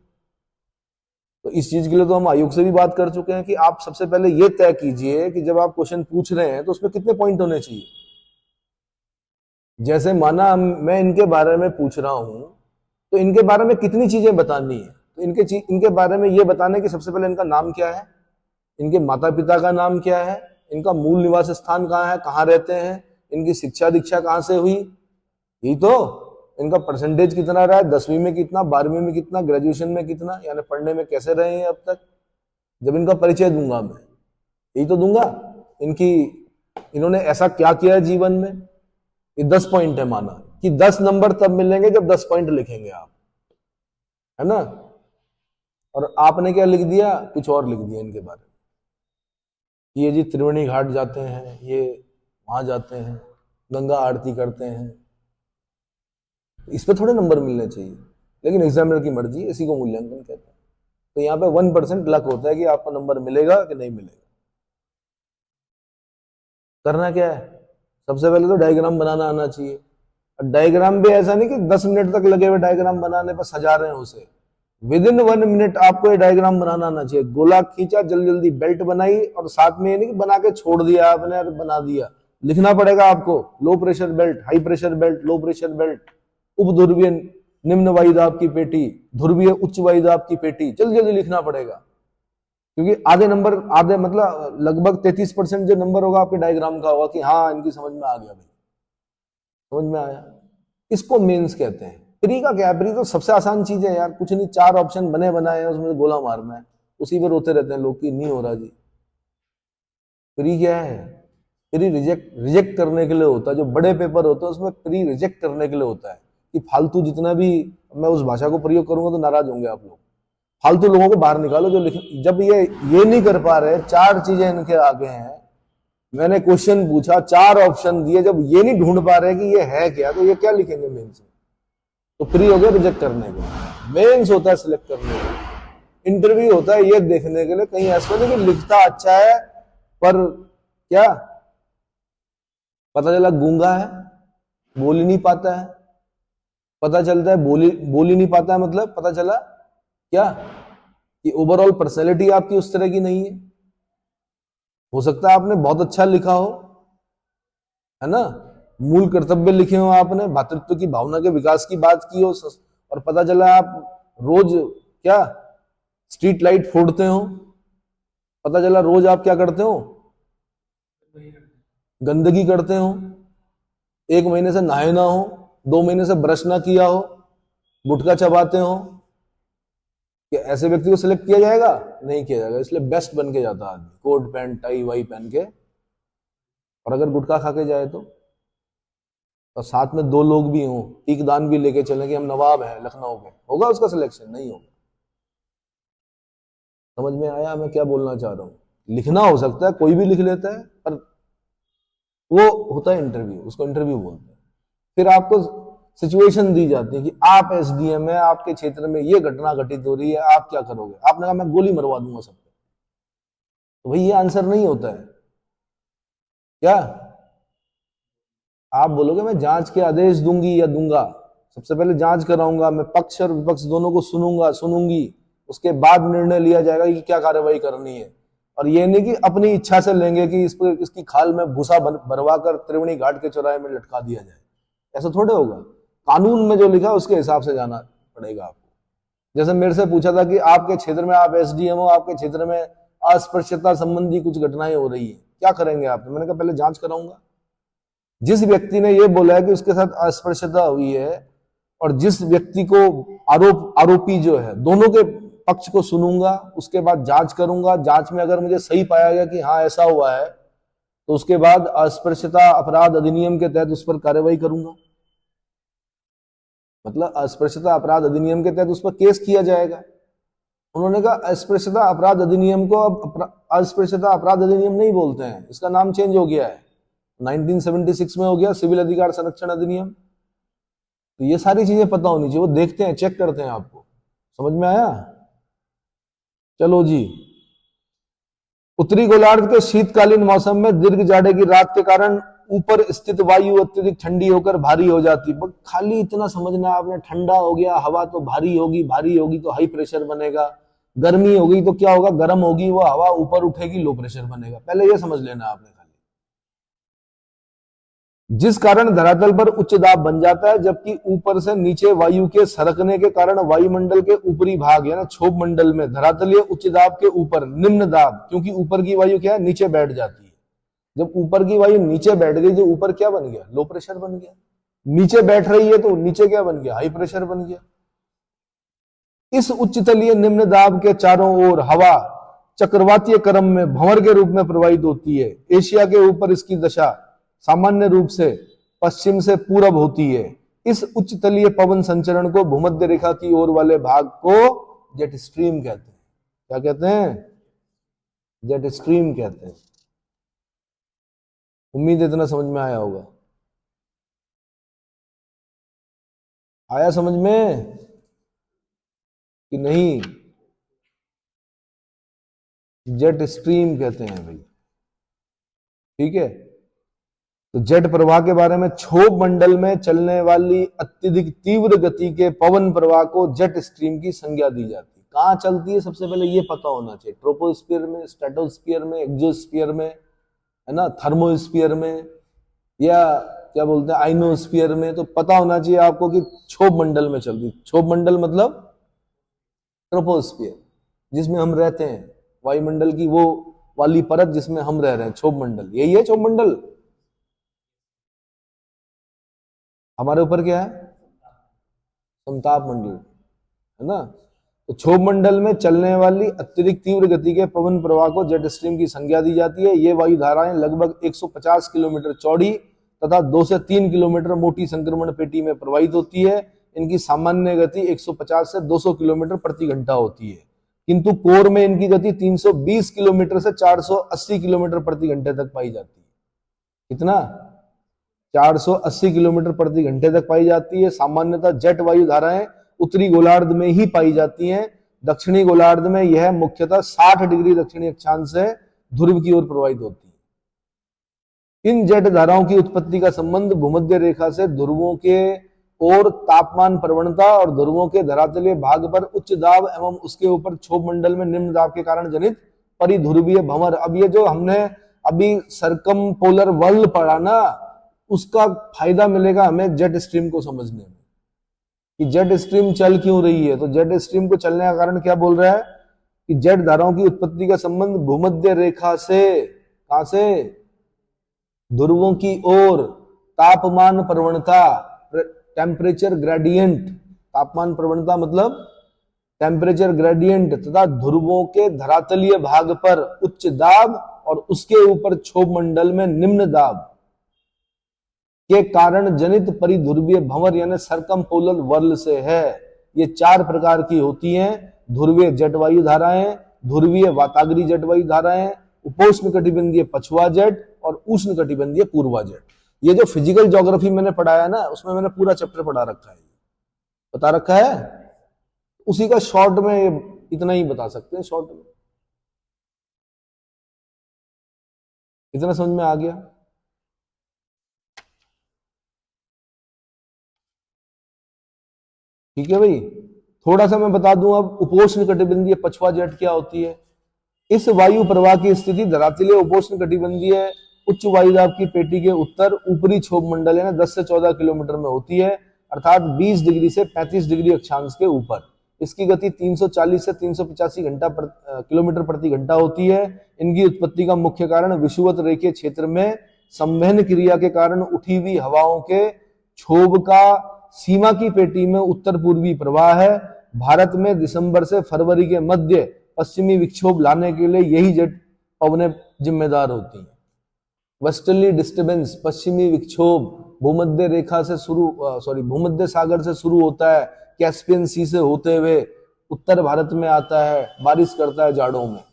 Speaker 1: तो इस चीज के लिए तो हम आयोग से भी बात कर चुके हैं कि आप सबसे पहले ये तय कीजिए कि जब आप क्वेश्चन पूछ रहे हैं तो उसमें कितने पॉइंट होने चाहिए। जैसे माना मैं इनके बारे में पूछ रहा हूं, तो इनके बारे में कितनी चीजें बतानी है, तो इनके बारे में ये बताने कि सबसे पहले इनका नाम क्या है, इनके माता पिता का नाम क्या है, इनका मूल निवास स्थान कहाँ है, कहाँ रहते हैं, इनकी शिक्षा दीक्षा कहाँ से हुई, यही तो, इनका परसेंटेज कितना रहा है, 10वीं में कितना, 12वीं में कितना, ग्रेजुएशन में कितना, यानी पढ़ने में कैसे रहे हैं अब तक। जब इनका परिचय दूंगा मैं, यही तो दूंगा, इन्होंने ऐसा क्या किया है जीवन में। ये 10 पॉइंट है, माना कि 10 नंबर तब मिलेंगे जब 10 पॉइंट लिखेंगे आप, है ना। और आपने क्या लिख दिया, कुछ और लिख दिया इनके बारे में, ये जी त्रिवेणी घाट जाते हैं, ये वहां जाते हैं, गंगा आरती करते हैं। इस पे थोड़े नंबर मिलने चाहिए, लेकिन एग्जामिनर की मर्जी, इसी को मूल्यांकन कहते हैं। तो यहाँ पे 1% लक होता है कि आपको नंबर मिलेगा कि नहीं मिलेगा। करना क्या है, सबसे पहले तो डायग्राम बनाना आना चाहिए। और डायग्राम भी ऐसा नहीं कि 10 मिनट तक लगे हुए डायग्राम बनाने पर सजा रहे हैं उसे। विदिन 1 मिनट आपको ये डायग्राम बनाना आना चाहिए। गोला खींचा, जल्दी जल्दी बेल्ट बनाई, और साथ में ये नहीं कि बना के छोड़ दिया आपने और बना दिया, लिखना पड़ेगा आपको। Low pressure belt, high pressure belt, low pressure belt, उप ध्रुवीय निम्न वायुदाब की पेटी, ध्रुवीय उच्च वायुदाब की पेटी, जल्दी जल्दी लिखना पड़ेगा। क्योंकि आधे मतलब लगभग 33% जो नंबर होगा आपके डायग्राम का होगा कि हाँ इनकी समझ में आ गया भाई, समझ में आया। इसको मेंस कहते हैं। प्री का क्या है, प्री तो सबसे आसान चीज है यार, कुछ नहीं, 4 ऑप्शन बने बनाए हैं, उसमें गोला मारना है, उसी पे रोते रहते हैं लोग कि नहीं हो रहा जी। प्री क्या है, प्री रिजेक्ट करने के लिए होता है। जो बड़े पेपर होते हैं उसमें प्री रिजेक्ट करने के लिए होता है कि फालतू जितना भी, मैं उस भाषा को प्रयोग करूंगा तो नाराज होंगे आप लोग, फालतू लोगों को बाहर निकालो जो जब ये नहीं कर पा रहे, 4 चीजें इनके आगे हैं, मैंने क्वेश्चन पूछा, 4 ऑप्शन दिए, जब ये नहीं ढूंढ पा रहे कि ये है क्या, तो ये क्या लिखेंगे मेंस में। तो प्री हो गया रिजेक्ट करने के, मेंस होता है सिलेक्ट करने के, इंटरव्यू होता है ये देखने के लिए कहीं ऐसा नहीं कि लिखता अच्छा है पर क्या पता चला गूंगा है, बोल ही नहीं पाता है। पता चलता है बोल ही नहीं पाता है, मतलब पता चला क्या कि ओवरऑल पर्सनैलिटी आपकी उस तरह की नहीं है। हो सकता है आपने बहुत अच्छा लिखा हो, है ना, मूल कर्तव्य लिखे हो आपने, भातृत्व की भावना के विकास की बात की हो, और पता चला आप रोज क्या स्ट्रीट लाइट फोड़ते हो, पता चला रोज आप क्या करते हो, गंदगी करते हो, 1 महीने से नहाए ना हो, 2 महीने से ब्रश ना किया हो, गुटखा चबाते हो, कि ऐसे व्यक्ति को सिलेक्ट किया जाएगा, नहीं किया जाएगा। इसलिए बेस्ट बन के जाता आदमी, कोट पैंट टाई वाई पहन के। और अगर गुटखा खा के जाए तो, और साथ में 2 लोग भी हों, टीकदान भी लेके चलें कि हम नवाब हैं लखनऊ के, होगा उसका सिलेक्शन? नहीं होगा। समझ में आया मैं क्या बोलना चाह रहा हूं? लिखना हो सकता है, कोई भी लिख लेता है, पर वो होता है इंटरव्यू, उसको इंटरव्यू बोलते हैं। फिर आपको सिचुएशन दी जाती है कि आप एसडीएम है, आपके क्षेत्र में ये घटना घटित हो रही है, आप क्या करोगे? आपने कहा मैं गोली मरवा दूंगा सबको, तो भाई ये आंसर नहीं होता है। क्या आप बोलोगे मैं जांच के आदेश दूंगी या दूंगा? सबसे पहले जांच कराऊंगा मैं, पक्ष और विपक्ष दोनों को सुनूंगी, उसके बाद निर्णय लिया जाएगा कि क्या कार्रवाई करनी है। और ये नहीं कि अपनी इच्छा से लेंगे कि इसकी खाल में भूसा भरवा कर त्रिवेणी घाट के चौराहे में लटका दिया जाए, ऐसा थोड़े होगा। कानून में जो लिखा है उसके हिसाब से जाना पड़ेगा आपको। जैसे मेरे से पूछा था कि आपके क्षेत्र में, आप एसडीएम हो, आपके क्षेत्र में अस्पृश्यता संबंधी कुछ घटनाएं हो रही है, क्या करेंगे आप? मैंने कहा पहले जांच कराऊंगा। जिस व्यक्ति ने ये बोला है कि उसके साथ अस्पृश्यता हुई है, और जिस व्यक्ति को आरोपी जो है, दोनों के पक्ष को सुनूंगा, उसके बाद जांच करूंगा, जांच में अगर मुझे सही पाया गया कि हाँ ऐसा हुआ है तो उसके बाद अस्पृश्यता अपराध अधिनियम के तहत उस पर कार्रवाई करूंगा। मतलब अस्पृश्यता अपराध अधिनियम के तहत उस पर केस किया जाएगा। उन्होंने कहा अस्पृश्यता अपराध अधिनियम को अब अस्पृश्यता अपराध अधिनियम नहीं बोलते हैं, इसका नाम चेंज हो गया है, 1976 में हो गया सिविल अधिकार संरक्षण अधिनियम। तो ये सारी चीजें पता होनी चाहिए, वो देखते हैं, चेक करते हैं। आपको समझ में आया? चलो जी, उत्तरी गोलार्ध के शीतकालीन मौसम में दीर्घ जाड़े की रात के कारण ऊपर स्थित वायु अत्यधिक ठंडी होकर भारी हो जाती है। खाली इतना समझना आपने, ठंडा हो गया, हवा तो भारी होगी, भारी होगी तो हाई प्रेशर बनेगा, गर्मी हो गई तो क्या होगा, गर्म होगी, वो हवा ऊपर उठेगी, लो प्रेशर बनेगा। पहले ये समझ लेना आपने खाली। जिस कारण धरातल पर उच्च दाब बन जाता है, जबकि ऊपर से नीचे वायु के सरकने के कारण वायुमंडल के ऊपरी भाग यानी क्षोभ मंडल में धरातलीय उच्च दाब के ऊपर निम्न दाब, क्योंकि ऊपर की वायु क्या है, नीचे बैठ जाती है। जब ऊपर की वायु नीचे बैठ गई तो ऊपर क्या बन गया, लो प्रेशर बन गया। नीचे बैठ रही है तो नीचे क्या बन गया, हाई प्रेशर बन गया। इस उच्च तलीय निम्न दाब के चारों ओर हवा चक्रवातीय क्रम में भंवर के रूप में प्रवाहित होती है। एशिया के ऊपर इसकी दशा सामान्य रूप से पश्चिम से पूरब होती है। इस उच्च तलीय पवन संचरण को भूमध्य रेखा की ओर वाले भाग को जेट स्ट्रीम कहते हैं। क्या कहते हैं? जेट स्ट्रीम कहते हैं। उम्मीद है इतना समझ में आया होगा। आया समझ में कि नहीं? जेट स्ट्रीम कहते हैं भाई, ठीक है। तो जेट प्रवाह के बारे में, क्षोभ मंडल में चलने वाली अत्यधिक तीव्र गति के पवन प्रवाह को जेट स्ट्रीम की संज्ञा दी जाती है। कहां चलती है सबसे पहले ये पता होना चाहिए, ट्रोपोस्फीयर में, स्ट्रेटोस्फीयर में, एक्सोस्फीयर में, है ना, थर्मोस्फीयर में, या क्या बोलते हैं आइनोस्फीयर में। तो पता होना चाहिए आपको कि क्षोभ मंडल में चलती। क्षोभ मंडल मतलब ट्रोपोस्फीयर, जिसमें हम रहते हैं, वायुमंडल की वो वाली परत जिसमें हम रह रहे हैं, क्षोभ मंडल, यही है क्षोभ मंडल। हमारे ऊपर क्या है, समताप मंडल, है ना। तो क्षोभ मंडल में चलने वाली अत्यधिक तीव्र गति के पवन प्रवाह को जेट स्ट्रीम की संज्ञा दी जाती है। ये वायु धाराएं लगभग 150 किलोमीटर चौड़ी तथा 2 से 3 किलोमीटर मोटी संक्रमण पेटी में प्रवाहित होती है। इनकी सामान्य गति 150 से 200 किलोमीटर प्रति घंटा होती है, किंतु कोर में इनकी गति 320 किलोमीटर से 480 किलोमीटर प्रति घंटे तक पाई जाती है। कितना? 480 किलोमीटर प्रति घंटे तक पाई जाती है। सामान्यतः जेट वायु धाराएं उत्तरी गोलार्ध में ही पाई जाती हैं। दक्षिणी गोलार्ध में यह मुख्यतः 60 डिग्री दक्षिणी अक्षांश से ध्रुव की ओर प्रवाहित होती है। इन जेट धाराओं की उत्पत्ति का संबंध भूमध्य रेखा से ध्रुवों के और तापमान प्रवणता और ध्रुवों के धरातलीय भाग पर उच्च दाब एवं उसके ऊपर क्षोभ मंडल में निम्न दाब के कारण जनित परिध्रुवीय भंवर। अब ये जो हमने अभी सरकम पोलर वर्ल्ड पढ़ा ना, उसका फायदा मिलेगा हमें जेट स्ट्रीम को समझने में कि जेट स्ट्रीम चल क्यों रही है। तो जेट स्ट्रीम को चलने का कारण क्या बोल रहा है कि जेट धाराओं की उत्पत्ति का संबंध भूमध्य रेखा से, कहां से, ध्रुवों की ओर तापमान प्रवणता, टेम्परेचर ग्रेडियंट, तापमान प्रवणता मतलब टेम्परेचर ग्रेडियंट, तथा ध्रुवों के धरातलीय भाग पर उच्च दाब और उसके ऊपर क्षोभ मंडल में निम्न दाब के कारण जनित परिध्रुवीय भंवर यानी सरकमपोलर वर्ल से है। ये 4 प्रकार की होती हैं: ध्रुवीय जटवायु धाराएं, ध्रुवीय वाताग्री जटवायु धाराएं, उपोष्ण कटिबंधीय पछुआ जेट और उष्ण कटिबंधीय पूर्वा जेट। ये जो फिजिकल ज्योग्राफी मैंने पढ़ाया ना, उसमें मैंने पूरा चैप्टर पढ़ा रखा है, बता रखा है। उसी का शॉर्ट में इतना ही बता सकते हैं, शॉर्ट में इतना समझ में आ गया। ठीक है भाई। थोड़ा सा मैं बता दूं अब, उपोष्ण कटिबंधीय पछुआ जेट क्या होती है। इस वायु प्रवाह की स्थिति धरातलीय उपोष्ण कटिबंधीय उच्च वायुदाब की पेटी के उत्तर ऊपरी क्षोभ मंडल यानी 10 से 14 किलोमीटर में होती है, अर्थात 20 डिग्री से 35 डिग्री अक्षांश के ऊपर। इसकी गति 340 से 385 किलोमीटर प्रति घंटा होती है। इनकी उत्पत्ति का मुख्य कारण विषुवत रेखीय क्षेत्र में संवहन क्रिया के कारण उठी हुई हवाओं के क्षोभ का सीमा की पेटी में उत्तर पूर्वी प्रवाह है। भारत में दिसंबर से फरवरी के मध्य पश्चिमी विक्षोभ लाने के लिए यही जेट पवनें जिम्मेदार होती हैं। वेस्टर्ली डिस्टर्बेंस, पश्चिमी विक्षोभ भूमध्य रेखा से भूमध्य सागर से शुरू होता है, कैस्पियन सी से होते हुए उत्तर भारत में आता है, बारिश करता है जाड़ों में।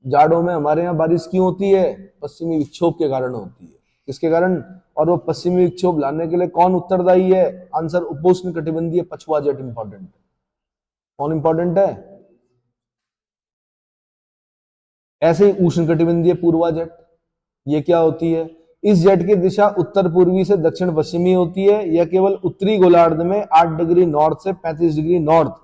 Speaker 1: जाड़ों में हमारे यहाँ बारिश क्यों होती है? पश्चिमी विक्षोभ के कारण होती है। किसके कारण? और वो पश्चिमी विक्षोभ लाने के लिए कौन उत्तरदायी है? आंसर उपोष्ण कटिबंधीय पछुआ जेट इंपॉर्टेंट है। कौन इंपॉर्टेंट है? ऐसे ही उष्ण कटिबंधीय पूर्वा जेट, ये क्या होती है? इस जेट की दिशा उत्तर पूर्वी से दक्षिण पश्चिमी होती है। यह केवल उत्तरी गोलार्ध में 8 डिग्री नॉर्थ से 35 डिग्री नॉर्थ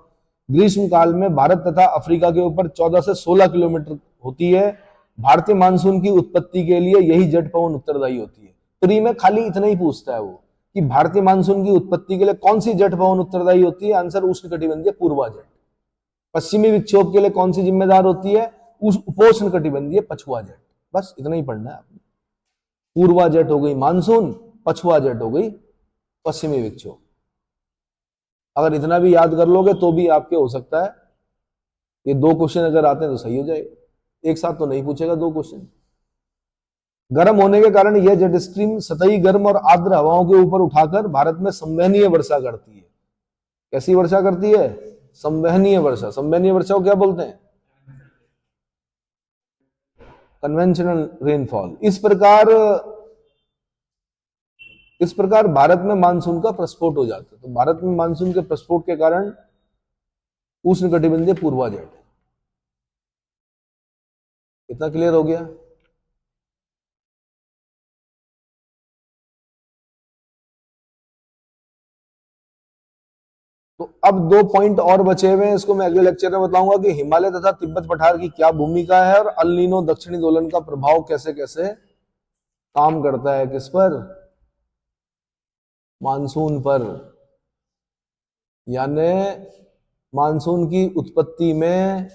Speaker 1: ग्रीष्म काल में भारत तथा अफ्रीका के ऊपर 14 से 16 किलोमीटर होती है। भारतीय मानसून की उत्पत्ति के लिए यही जेट पवन उत्तरदायी होती है। प्री में खाली इतना ही पूछता है वो कि भारतीय मानसून की उत्पत्ति के लिए कौन सी जेट पवन उत्तरदायी होती है? आंसर उष्ण कटिबंधीय पूर्वा जेट। पश्चिमी विक्षोभ के लिए कौन सी जिम्मेदार होती है? उपोष्ण कटिबंधीय पछुआ जेट। बस इतना ही पढ़ना है आपने। पूर्वा जेट हो गई मानसून, पछुआ जेट हो गई पश्चिमी विक्षोभ। अगर इतना भी याद कर लोगे तो भी आपके हो सकता है ये 2 क्वेश्चन अगर आते हैं तो सही हो जाएगा। एक साथ तो नहीं पूछेगा 2 क्वेश्चन। गर्म होने के कारण यह जेट स्ट्रीम सतही गर्म और आर्द्र हवाओं के ऊपर उठाकर भारत में संवहनीय वर्षा करती है। कैसी वर्षा करती है? संवहनीय वर्षा। संवहनीय वर्षा को क्या बोलते हैं? Conventional rainfall. इस प्रकार भारत में मानसून का प्रस्फोट हो जाता है। तो भारत में मानसून के प्रस्फोट के कारण उष्ण कटिबंधीय पूर्वा जेट है। इतना क्लियर हो गया? तो अब 2 पॉइंट और बचे हुए हैं, इसको मैं अगले लेक्चर में बताऊंगा कि हिमालय तथा तिब्बत पठार की क्या भूमिका है और अल नीनो दक्षिणी दोलन का प्रभाव कैसे कैसे काम करता है। किस पर? मानसून पर। यानी मानसून की उत्पत्ति में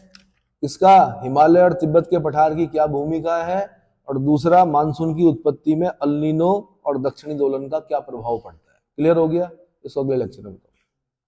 Speaker 1: इसका हिमालय और तिब्बत के पठार की क्या भूमिका है, और दूसरा मानसून की उत्पत्ति में अल नीनो और दक्षिणी दोलन का क्या प्रभाव पड़ता है। क्लियर हो गया? इसको अगले लेक्चर में बताऊंगा।